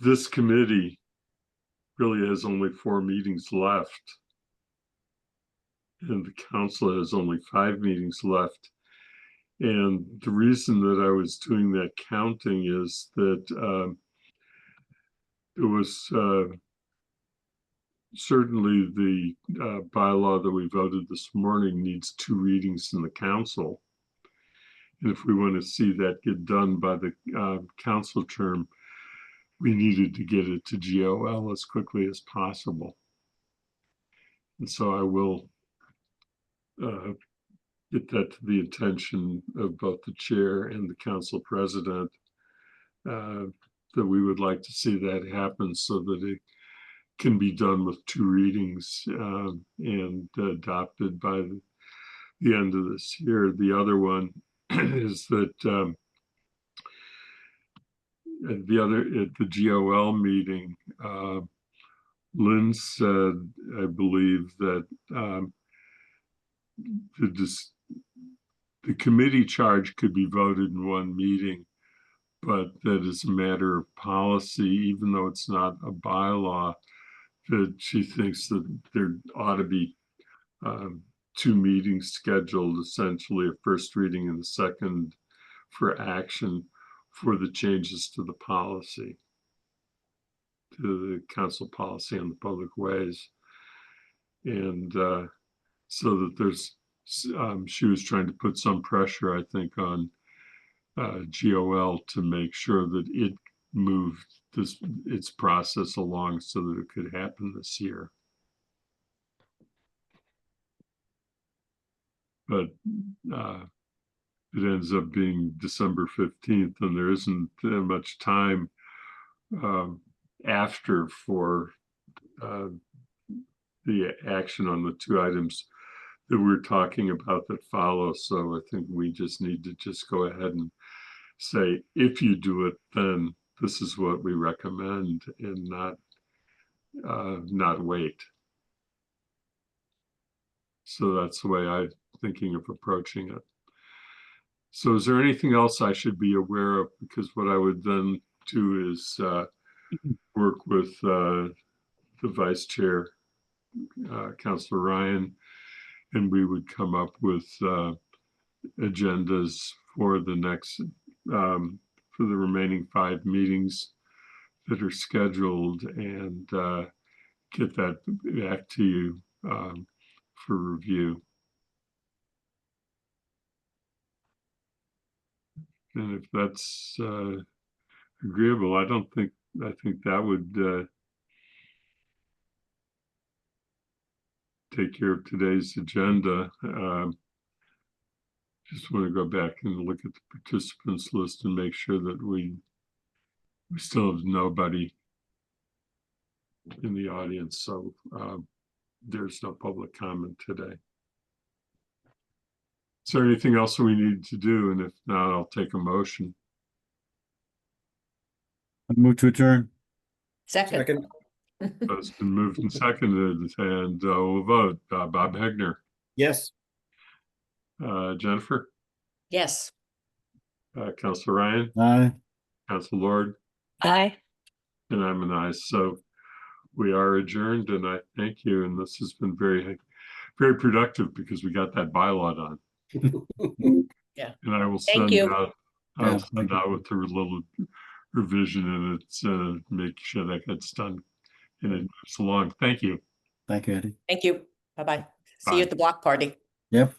This committee really has only 4 meetings left. And the council has only 5 meetings left. And the reason that I was doing that counting is that it was certainly the bylaw that we voted this morning needs 2 readings in the council. And if we want to see that get done by the council term, we needed to get it to GOL as quickly as possible. And so I will get that to the attention of both the chair and the council president, that we would like to see that happen so that it can be done with 2 readings and adopted by the end of this year. The other one is that at the GOL meeting, Lynn said, I believe, that the committee charge could be voted in one meeting, but that is a matter of policy, even though it's not a bylaw, that she thinks that there ought to be 2 meetings scheduled, essentially a first reading and a second for action for the changes to the policy, to the council policy on the public ways. And so that there's, she was trying to put some pressure, I think, on GOL to make sure that it moved its process along so that it could happen this year. But it ends up being December 15th, and there isn't much time after for the action on the 2 items that we're talking about that follow. So I think we just need to just go ahead and say, if you do it, then this is what we recommend, and not wait. So that's the way I'm thinking of approaching it. So is there anything else I should be aware of? Because what I would then do is work with the vice chair, Councilor Ryan, and we would come up with agendas for the next, for the remaining 5 meetings that are scheduled, and get that back to you for review. And if that's agreeable, I think that would take care of today's agenda. Just want to go back and look at the participants list and make sure that we still have nobody in the audience. So there's no public comment today. Is there anything else we need to do? And if not, I'll take a motion. I move to adjourn. Second. Second. It's been moved and seconded, and we'll vote. Bob Hegner, Yes. Jennifer, Yes. Councilor Ryan, Aye. Councilor Lord, Aye. and I'm an aye. So we are adjourned, and I thank you. And this has been very, very productive because we got that bylaw done. Yeah. And I will Thank send you. out, Yeah, I'll send out with a little revision, and it's make sure that gets done and it moves along. Thank you. Thank you, Eddie. Thank you. Bye-bye. See you Bye. at the block party. Yep.